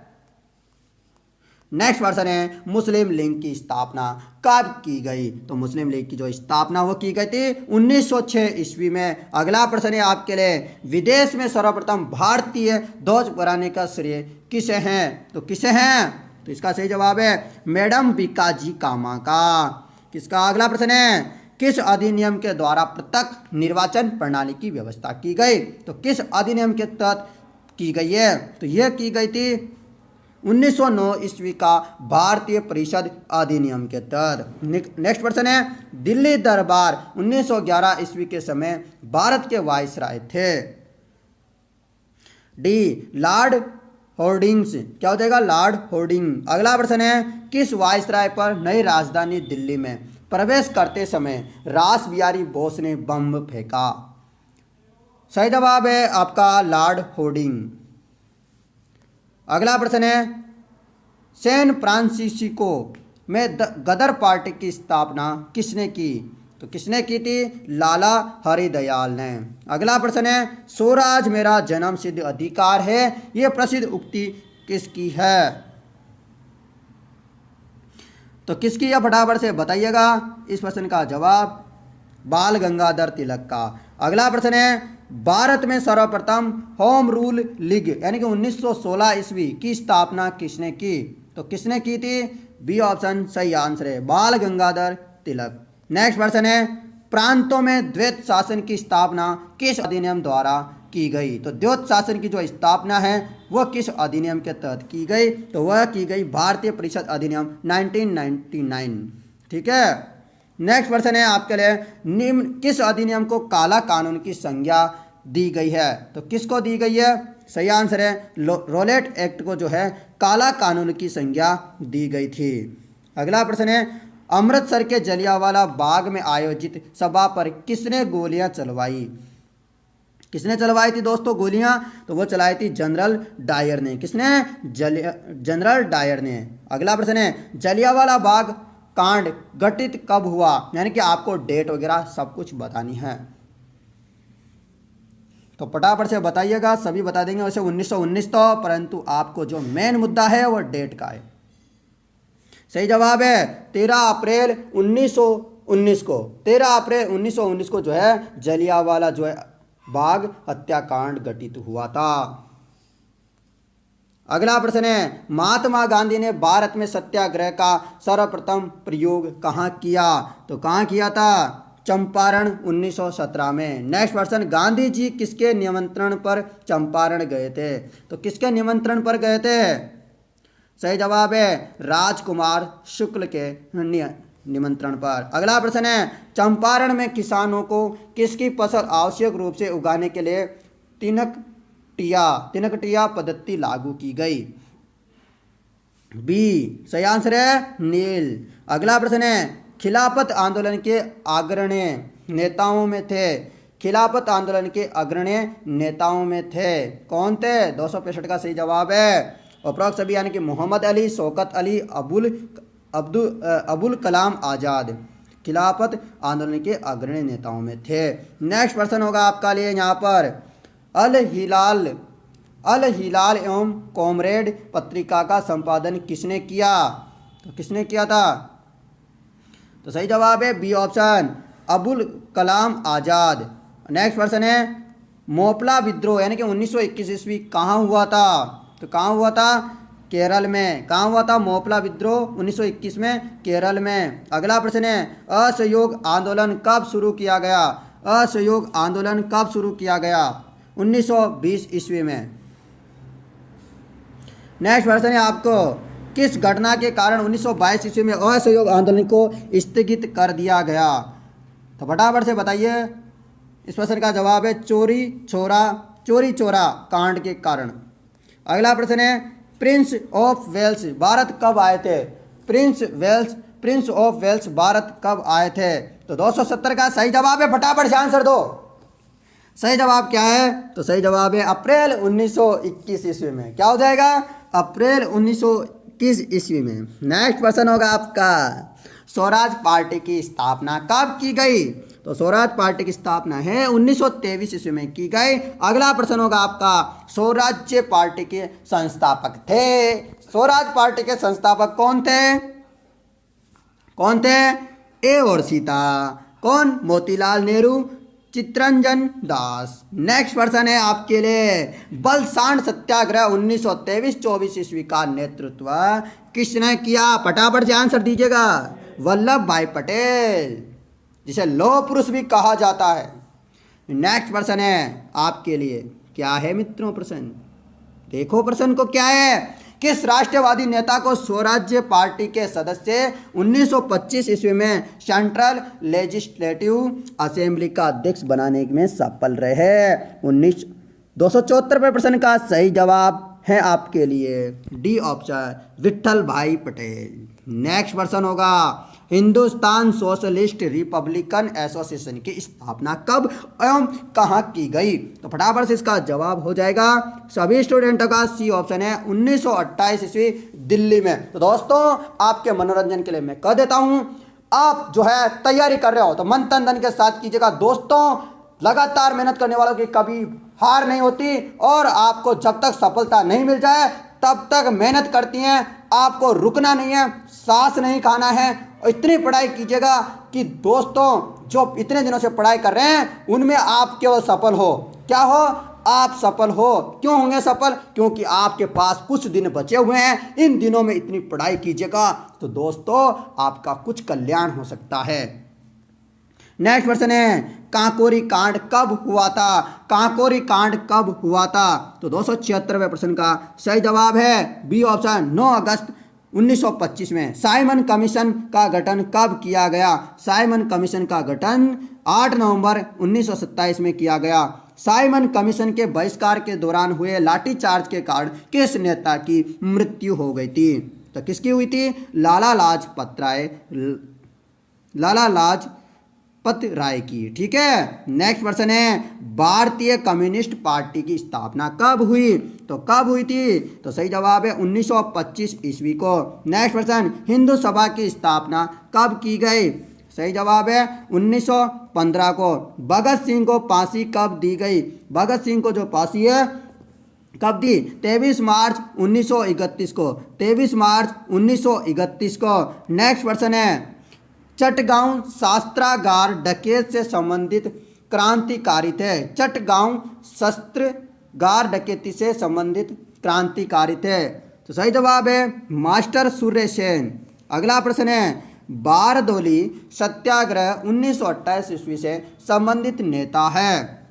नेक्स्ट प्रश्न है, मुस्लिम लीग की स्थापना कब की गई? तो मुस्लिम लीग की जो स्थापना वो की गई थी 1906 ईस्वी में। अगला प्रश्न है आपके लिए, विदेश में सर्वप्रथम भारतीय ध्वज फहराने का श्रेय किसे है? तो किसे हैं? तो इसका सही जवाब है मैडम बीकाजी कामा का। किसका? अगला प्रश्न है, किस अधिनियम के द्वारा पृथक निर्वाचन प्रणाली की व्यवस्था की गई? तो किस अधिनियम के तहत की गई है? तो यह की गई थी 1909 ईस्वी का भारतीय परिषद अधिनियम के तहत। नेक्स्ट प्रश्न है, दिल्ली दरबार 1911 ईस्वी के समय भारत के वायसराय थे? D Lord hoardings. क्या हो जाएगा? Lord hoarding. अगला प्रश्न है, किस वायसराय पर नई राजधानी दिल्ली में प्रवेश करते समय रास बिहारी बोस ने बम फेंका? सही जवाब है आपका लॉर्ड होर्डिंग। अगला प्रश्न है, सैन फ्रांसिस्को में गदर पार्टी की स्थापना किसने की? तो किसने की थी? लाला हरिदयाल ने। अगला प्रश्न है, स्वराज मेरा जन्म सिद्ध अधिकार है, यह प्रसिद्ध उक्ति किसकी है? तो किसकी है फटाफट से बताइएगा। इस प्रश्न का जवाब बाल गंगाधर तिलक का। अगला प्रश्न है, भारत में सर्वप्रथम होम रूल लीग यानी कि 1916 ईस्वी की स्थापना किसने की? तो किसने की थी? बी ऑप्शन सही आंसर है बाल गंगाधर तिलक। नेक्स्ट प्रश्न है, प्रांतों में द्वैत शासन की स्थापना किस अधिनियम द्वारा की गई? तो द्वैत शासन की जो स्थापना है वह किस अधिनियम के तहत की गई? तो वह की गई भारतीय परिषद अधिनियम 1999। ठीक है, नेक्स्ट प्रश्न है आपके लिए, निम्न किस अधिनियम को काला कानून की संज्ञा दी गई है? तो किसको दी गई है? सही आंसर है रोलेट एक्ट को जो है काला कानून की संज्ञा दी गई थी। अगला प्रश्न है, अमृतसर के जलियांवाला बाग में आयोजित सभा पर किसने गोलियां चलवाई? किसने चलवाई थी दोस्तों गोलियां? तो वो चलाई थी जनरल डायर ने। किसने? जनरल डायर ने। अगला प्रश्न है जलियांवाला बाग कांड घटित कब हुआ? यानी कि आपको डेट वगैरह सब कुछ बतानी है, तो फटाफट से बताइएगा। सभी बता देंगे वैसे 1919 तो, परंतु आपको जो मेन मुद्दा है वो डेट का है। सही जवाब है 13 अप्रैल 1919 को। 13 अप्रैल 1919 को जो है जलियांवाला जो है बाग हत्याकांड घटित हुआ था। अगला प्रश्न है महात्मा गांधी ने भारत में सत्याग्रह का सर्वप्रथम प्रयोग कहाँ किया? तो कहाँ किया था? चंपारण 1917 में। नेक्स्ट क्वेश्चन गांधी जी किसके निमंत्रण पर चंपारण गए थे? तो किसके निमंत्रण पर गए थे? सही जवाब है राजकुमार शुक्ल के निमंत्रण पर। अगला प्रश्न है चंपारण में किसानों को किसकी फसल आवश्यक रूप से उगाने के लिए तिनकटिया पद्धति लागू की गई? बी सही आंसर है नील। अगला प्रश्न है खिलाफत आंदोलन के अग्रणी नेताओं में थे। खिलाफत आंदोलन के अग्रणी नेताओं में थे कौन थे? 265 का सही जवाब है उपरोक्त सभी, यानी कि मोहम्मद अली, शौकत अली, अबुल कलाम आज़ाद खिलाफत आंदोलन के अग्रणी नेताओं में थे। नेक्स्ट प्रश्न होगा आपका लिए यहाँ पर अल हिलाल एवं कॉमरेड पत्रिका का संपादन किसने किया? तो किसने किया था? तो सही जवाब है B option Abul Kalam Azad. Next प्रश्न है मोपला विद्रोह यानी कि 1921 ईस्वी कहाँ हुआ था? तो कहाँ हुआ था? केरल में। कहाँ हुआ था मोपला विद्रोह? 1921 में केरल में। अगला प्रश्न है असहयोग आंदोलन कब शुरू किया गया? असहयोग आंदोलन कब शुरू किया गया? 1920 ईस्वी में। नेक्स्ट प्रश्न है आपको किस घटना के कारण 1922 ईस्वी में असहयोग आंदोलन को स्थगित कर दिया गया? तो फटाफट से बताइए। इस प्रश्न का जवाब है चोरी चोरा कांड के कारण। अगला प्रश्न है प्रिंस ऑफ वेल्स भारत कब आए थे? प्रिंस ऑफ वेल्स भारत कब आए थे? तो 270 का सही जवाब है, फटाफट से आंसर दो। सही जवाब क्या है? तो सही जवाब है अप्रैल 1921 ईस्वी में। क्या हो जाएगा? अप्रैल 1921 ईस्वी में। नेक्स्ट प्रश्न होगा आपका स्वराज पार्टी की स्थापना कब की गई? तो स्वराज पार्टी की स्थापना है 1923 ईस्वी में की गई। अगला प्रश्न होगा आपका स्वराज्य पार्टी के संस्थापक थे। स्वराज पार्टी के संस्थापक कौन थे? कौन थे? ए और सीता। कौन? मोतीलाल नेहरू, चित्तरंजन दास। नेक्स्ट प्रश्न है आपके लिए बलसांड सत्याग्रह 1923-24 ईस्वी का नेतृत्व किसने किया? फटाफट से आंसर दीजिएगा। वल्लभ भाई पटेल, जिसे लौह पुरुष भी कहा जाता है। नेक्स्ट प्रश्न है आपके लिए, क्या है मित्रों प्रश्न? देखो प्रश्न को क्या है। किस राष्ट्रवादी नेता को स्वराज्य पार्टी के सदस्य 1925 ईस्वी में सेंट्रल लेजिस्लेटिव असेंबली का अध्यक्ष बनाने में सफल रहे? 274 प्रश्न का सही जवाब है आपके लिए डी ऑप्शन विट्ठल भाई पटेल। नेक्स्ट प्रश्न होगा हिंदुस्तान सोशलिस्ट रिपब्लिकन एसोसिएशन की स्थापना कब एवं कहाँ की गई? तो फटाफट से इसका जवाब हो जाएगा सभी स्टूडेंटों का सी ऑप्शन है 1928 ईस्वी दिल्ली में। तो दोस्तों आपके मनोरंजन के लिए मैं कह देता हूँ, आप जो है तैयारी कर रहे हो तो मन तन धन के साथ कीजिएगा। दोस्तों लगातार मेहनत करने वालों की कभी हार नहीं होती और आपको जब तक सफलता नहीं मिल जाए तब तक मेहनत करती हैं। आपको रुकना नहीं है, सांस नहीं खाना है और इतनी पढ़ाई कीजिएगा कि दोस्तों जो इतने दिनों से पढ़ाई कर रहे हैं उनमें आप केवल सफल हो। क्या हो? आप सफल हो। क्यों होंगे सफल? क्योंकि आपके पास कुछ दिन बचे हुए हैं। इन दिनों में इतनी पढ़ाई कीजिएगा तो दोस्तों आपका कुछ कल्याण हो सकता है। नेक्स्ट प्रश्न है काकोरी कांड कब हुआ था? काकोरी कांड कब हुआ था? तो 276वें प्रश्न का सही जवाब है बी ऑप्शन 9 अगस्त 1925 में। साइमन कमीशन का गठन कब किया गया? साइमन कमीशन का गठन 8 नवंबर 1927 में किया गया। साइमन कमीशन के बहिष्कार के दौरान हुए लाठीचार्ज के कारण किस नेता की मृत्यु हो गई थी? तो किसकी हुई थी? लाला लाजपत लाजपत राय की। ठीक है, नेक्स्ट क्वेश्चन है भारतीय कम्युनिस्ट पार्टी की स्थापना कब हुई? तो कब हुई थी? तो सही जवाब है 1925 ईस्वी को। नेक्स्ट क्वेश्चन, हिंदू सभा की स्थापना कब की गई? सही जवाब है 1915 को। भगत सिंह को फांसी कब दी गई? भगत सिंह को जो फांसी है कब दी? 23 मार्च 1931 को। 23 मार्च 1931 को। नेक्स्ट क्वेश्चन है चटगांव शस्त्रागार डकैत से संबंधित क्रांतिकारी थे। चटगांव शस्त्रागार डकैती से संबंधित क्रांतिकारी थे। तो सही जवाब है मास्टर सूर्य सेन। अगला प्रश्न है बारदोली सत्याग्रह 1928 ईस्वी से संबंधित नेता है।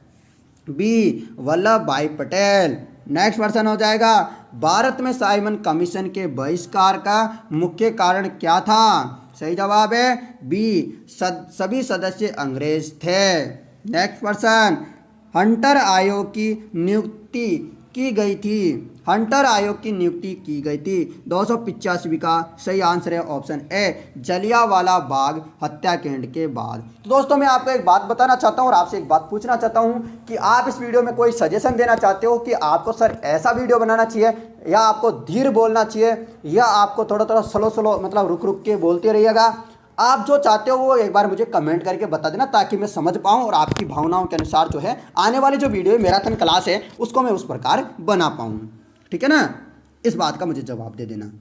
बी वल्लभ भाई पटेल। नेक्स्ट क्वेश्चन हो जाएगा भारत में साइमन कमीशन के बहिष्कार का मुख्य कारण क्या था? सही जवाब है बी सभी सदस्य अंग्रेज थे। नेक्स्ट क्वेश्चन हंटर आयोग की नियुक्ति की गई थी। हंटर आयोग की नियुक्ति की गई थी 285 का सही आंसर है ऑप्शन ए जलियांवाला बाग हत्याकांड के बाद। तो दोस्तों मैं आपको एक बात बताना चाहता हूं और आपसे एक बात पूछना चाहता हूं कि आप इस वीडियो में कोई सजेशन देना चाहते हो कि आपको सर ऐसा वीडियो बनाना चाहिए या आपको धीरे बोलना चाहिए या आपको थोड़ा थोड़ा स्लो मतलब रुक रुक के बोलते रहिएगा। आप जो चाहते हो वो एक बार मुझे कमेंट करके बता देना ताकि मैं समझ पाऊँ और आपकी भावनाओं के अनुसार जो है आने वाली जो वीडियो मैराथन क्लास है उसको मैं उस प्रकार बना पाऊँ। ठीक है ना, इस बात का मुझे जवाब दे देना।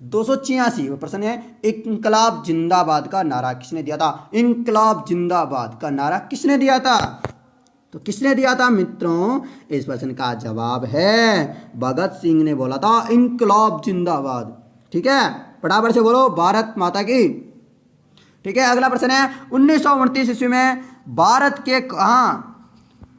286 प्रश्न है इनकलाब जिंदाबाद का नारा किसने दिया था? इनकलाब जिंदाबाद का नारा किसने दिया था? तो किसने दिया था मित्रों? इस प्रश्न का जवाब है भगत सिंह ने बोला था इनकलाब जिंदाबाद। ठीक है, फटाफट से बोलो भारत माता की। ठीक है, अगला प्रश्न है 1929 ईस्वी में भारत के कहाँ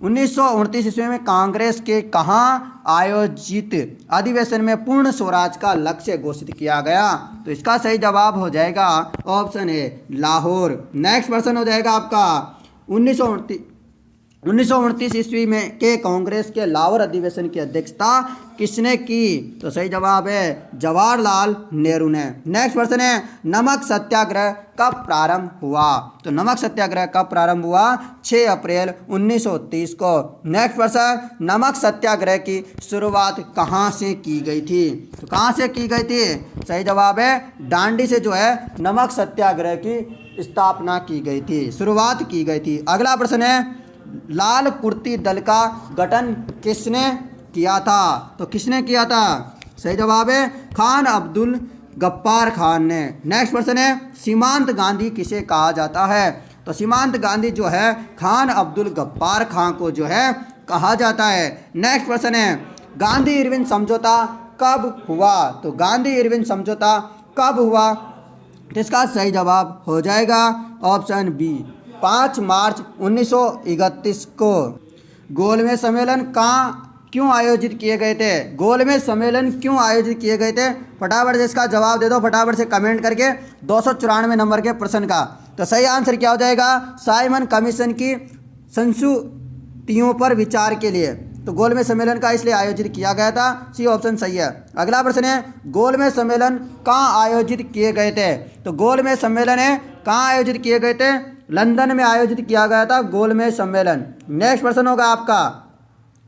1929 ईस्वी में कांग्रेस के कहाँ आयोजित अधिवेशन में पूर्ण स्वराज का लक्ष्य घोषित किया गया? तो इसका सही जवाब हो जाएगा ऑप्शन ए लाहौर। नेक्स्ट प्रश्न हो जाएगा आपका 1929 ईस्वी में के कांग्रेस के लाहौर अधिवेशन की अध्यक्षता किसने की? तो सही जवाब है जवाहरलाल नेहरू ने। नेक्स्ट प्रश्न है नमक सत्याग्रह कब प्रारंभ हुआ? तो नमक सत्याग्रह कब प्रारंभ हुआ? 6 अप्रैल 1930 को। नेक्स्ट प्रश्न नमक सत्याग्रह की शुरुआत कहाँ से की गई थी? तो कहाँ से की गई थी? सही जवाब है दांडी से जो है नमक सत्याग्रह की स्थापना की गई थी, शुरुआत की गई थी। अगला प्रश्न है लाल कुर्ती दल का गठन किसने किया था? तो किसने किया था? सही जवाब है खान अब्दुल गफ्फार खान ने। नेक्स्ट प्रश्न है सीमांत गांधी किसे कहा जाता है? तो सीमांत गांधी जो है खान अब्दुल गफ्फार खान को जो है कहा जाता है। नेक्स्ट प्रश्न है गांधी इरविन समझौता कब हुआ? तो गांधी इरविन समझौता कब हुआ? इसका सही जवाब हो जाएगा ऑप्शन बी 5 मार्च 1931 को। गोलमेज सम्मेलन कहाँ क्यों आयोजित किए गए थे? गोलमेज सम्मेलन क्यों आयोजित किए गए थे? फटाफट से इसका जवाब दे दो, फटाफट से कमेंट करके 294 नंबर के प्रश्न का। तो सही आंसर क्या हो जाएगा? साइमन कमीशन की संस्तुतियों पर विचार के लिए। तो गोलमेज सम्मेलन का इसलिए आयोजित किया गया था, सी ऑप्शन सही है। अगला प्रश्न है गोलमेज सम्मेलन कहाँ आयोजित किए गए थे? तो गोलमेज सम्मेलन है कहाँ आयोजित किए गए थे? लंदन में आयोजित किया गया था गोलमेज सम्मेलन। नेक्स्ट प्रश्न होगा आपका,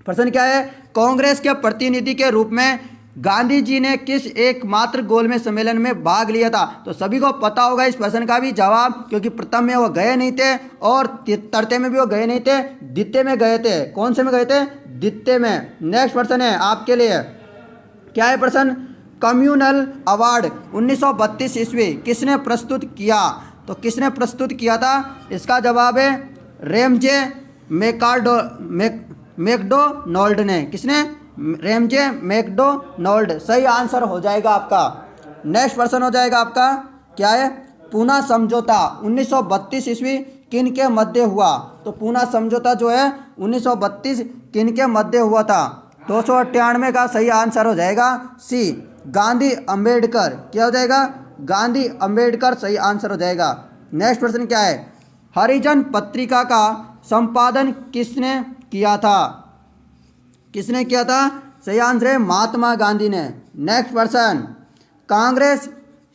प्रश्न क्या है कांग्रेस के प्रतिनिधि के रूप में गांधी जी ने किस एकमात्र गोलमेज सम्मेलन में भाग लिया था? तो सभी को पता होगा इस प्रश्न का भी जवाब, क्योंकि प्रथम में वो गए नहीं थे और तृतीय में भी वो गए नहीं थे, द्वितीय में गए थे। कौन से में गए थे? द्वितीय में। नेक्स्ट प्रश्न है आपके लिए, क्या है प्रश्न? कम्युनल अवार्ड 1932 ईस्वी किसने प्रस्तुत किया? तो किसने प्रस्तुत किया था? इसका जवाब है रेमजे मैकडोनाल्ड ने। किसने? Ramsay McDonald. सही आंसर हो जाएगा आपका। नेक्स्ट प्रश्न हो जाएगा आपका, क्या है? पूना समझौता 1932 ईस्वी किन के मध्य हुआ? तो पूना समझौता जो है 1932 किन के मध्य हुआ था? 298 का सही आंसर हो जाएगा सी गांधी अम्बेडकर। क्या हो जाएगा? गांधी अम्बेडकर सही आंसर हो जाएगा। नेक्स्ट प्रश्न क्या है? हरिजन पत्रिका का संपादन किसने किया था? किसने किया था? सही आंसर है महात्मा गांधी ने। नेक्स्ट प्रश्न कांग्रेस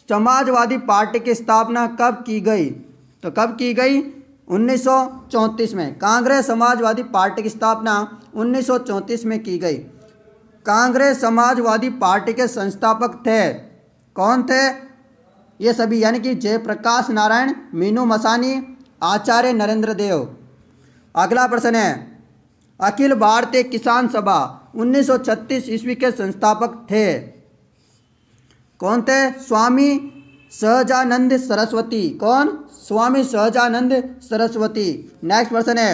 समाजवादी पार्टी की स्थापना कब की गई? तो कब की गई? 1934 में। कांग्रेस समाजवादी पार्टी की स्थापना 1934 में की गई। कांग्रेस समाजवादी पार्टी के संस्थापक थे, कौन थे? ये सभी, यानी कि जयप्रकाश नारायण, मीनू मसानी, आचार्य नरेंद्र देव। अगला प्रश्न है, अखिल भारतीय किसान सभा 1936 ईस्वी के संस्थापक थे, कौन थे? स्वामी सहजानंद सरस्वती। कौन? स्वामी सहजानंद सरस्वती। नेक्स्ट प्रश्न है,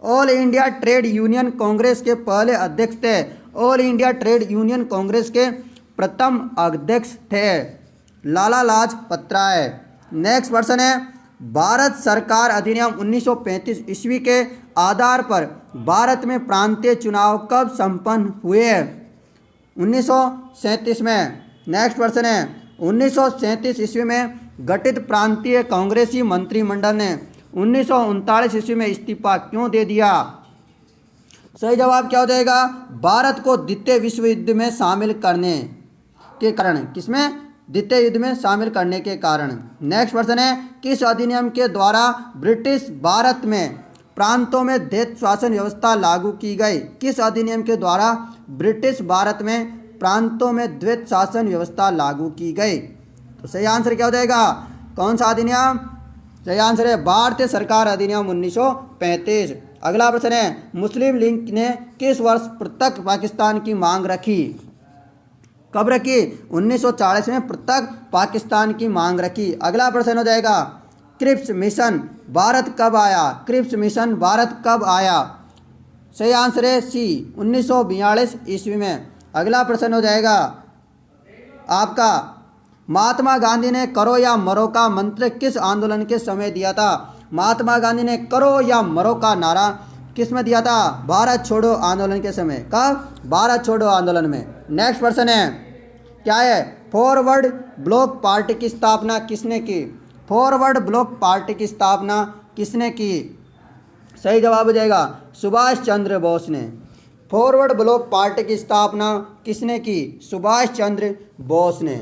all India trade union Congress के पहले अध्यक्ष थे। All India trade union Congress के प्रथम अध्यक्ष थे लाला लाजपत राय। नेक्स्ट प्रश्न है, भारत सरकार अधिनियम 1935 ईस्वी के आधार पर भारत में प्रांतीय चुनाव कब संपन्न हुए? 1937 में। नेक्स्ट प्रश्न है, 1937 ईस्वी में गठित प्रांतीय कांग्रेसी मंत्रिमंडल ने 1939 ईस्वी में इस्तीफा क्यों दे दिया? सही जवाब क्या हो जाएगा? भारत को द्वितीय विश्व युद्ध में शामिल करने के कारण। किसमें? द्वितीय युद्ध में शामिल करने के कारण। नेक्स्ट प्रश्न है, किस अधिनियम के द्वारा ब्रिटिश भारत में प्रांतों में द्वैत शासन व्यवस्था लागू की गई? किस अधिनियम के द्वारा ब्रिटिश भारत में प्रांतों में द्वैत शासन व्यवस्था लागू की गई? तो सही आंसर क्या हो जाएगा? कौन सा अधिनियम? सही आंसर है भारतीय सरकार अधिनियम 1935। अगला प्रश्न है, मुस्लिम लीग ने किस वर्ष पृथक पाकिस्तान की मांग रखी? कब रखी? 1940 में पृथक पाकिस्तान की मांग रखी। अगला प्रश्न हो जाएगा, क्रिप्स मिशन भारत कब आया? क्रिप्स मिशन भारत कब आया? सही आंसर है सी, 1942 ईस्वी में। अगला प्रश्न हो जाएगा आपका, महात्मा गांधी ने करो या मरो का मंत्र किस आंदोलन के समय दिया था? महात्मा गांधी ने करो या मरो का नारा किस में दिया था? भारत छोड़ो आंदोलन के समय। कब? भारत छोड़ो आंदोलन में। नेक्स्ट प्रश्न है, क्या है? फॉरवर्ड ब्लॉक पार्टी की स्थापना किसने की? फॉरवर्ड ब्लॉक पार्टी की स्थापना किसने की? सही जवाब हो जाएगा सुभाष चंद्र बोस ने। फॉरवर्ड ब्लॉक पार्टी की स्थापना किसने की? सुभाष चंद्र बोस ने।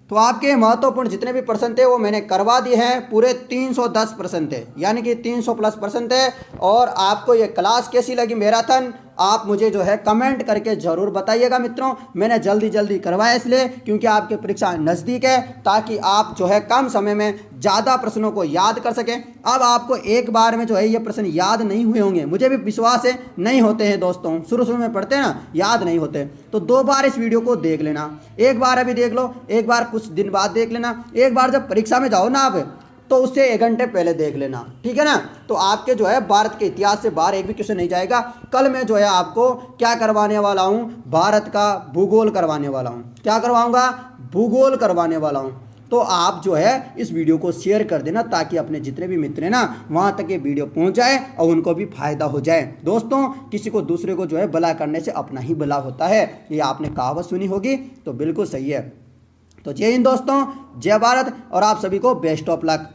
तो आपके महत्वपूर्ण जितने भी प्रश्न थे वो मैंने करवा दिए हैं, पूरे 310 प्रश्न थे, यानी कि 300 प्लस प्रश्न थे। और आपको ये क्लास कैसी लगी मैराथन, आप मुझे जो है कमेंट करके ज़रूर बताइएगा मित्रों। मैंने जल्दी जल्दी करवाया इसलिए क्योंकि आपके परीक्षा नज़दीक है, ताकि आप जो है कम समय में ज़्यादा प्रश्नों को याद कर सकें। अब आपको एक बार में जो है ये प्रश्न याद नहीं हुए होंगे, मुझे भी विश्वास है नहीं होते हैं दोस्तों, शुरू में पढ़ते हैं ना, याद नहीं होते। तो 2 बार इस वीडियो को देख लेना, एक बार अभी देख लो, एक बार कुछ दिन बाद देख लेना, एक बार जब परीक्षा में जाओ ना आप तो उससे 1 घंटे पहले देख लेना, ठीक है ना। तो आपके जो है भारत के इतिहास से बाहर एक भी क्वेश्चन नहीं जाएगा। कल मैं जो है आपको क्या करवाने वाला हूँ, भारत का भूगोल करवाने वाला हूँ। क्या करवाऊँगा? भूगोल करवाने वाला हूँ। तो आप जो है इस वीडियो को शेयर कर देना, ताकि अपने जितने भी मित्र हैं ना वहाँ तक ये वीडियो पहुँच जाए और उनको भी फायदा हो जाए। दोस्तों, किसी को दूसरे को जो है भला करने से अपना ही भला होता है, ये आपने कहावत सुनी होगी, तो बिल्कुल सही है। तो जय हिंद दोस्तों, जय भारत, और आप सभी को बेस्ट ऑफ लक।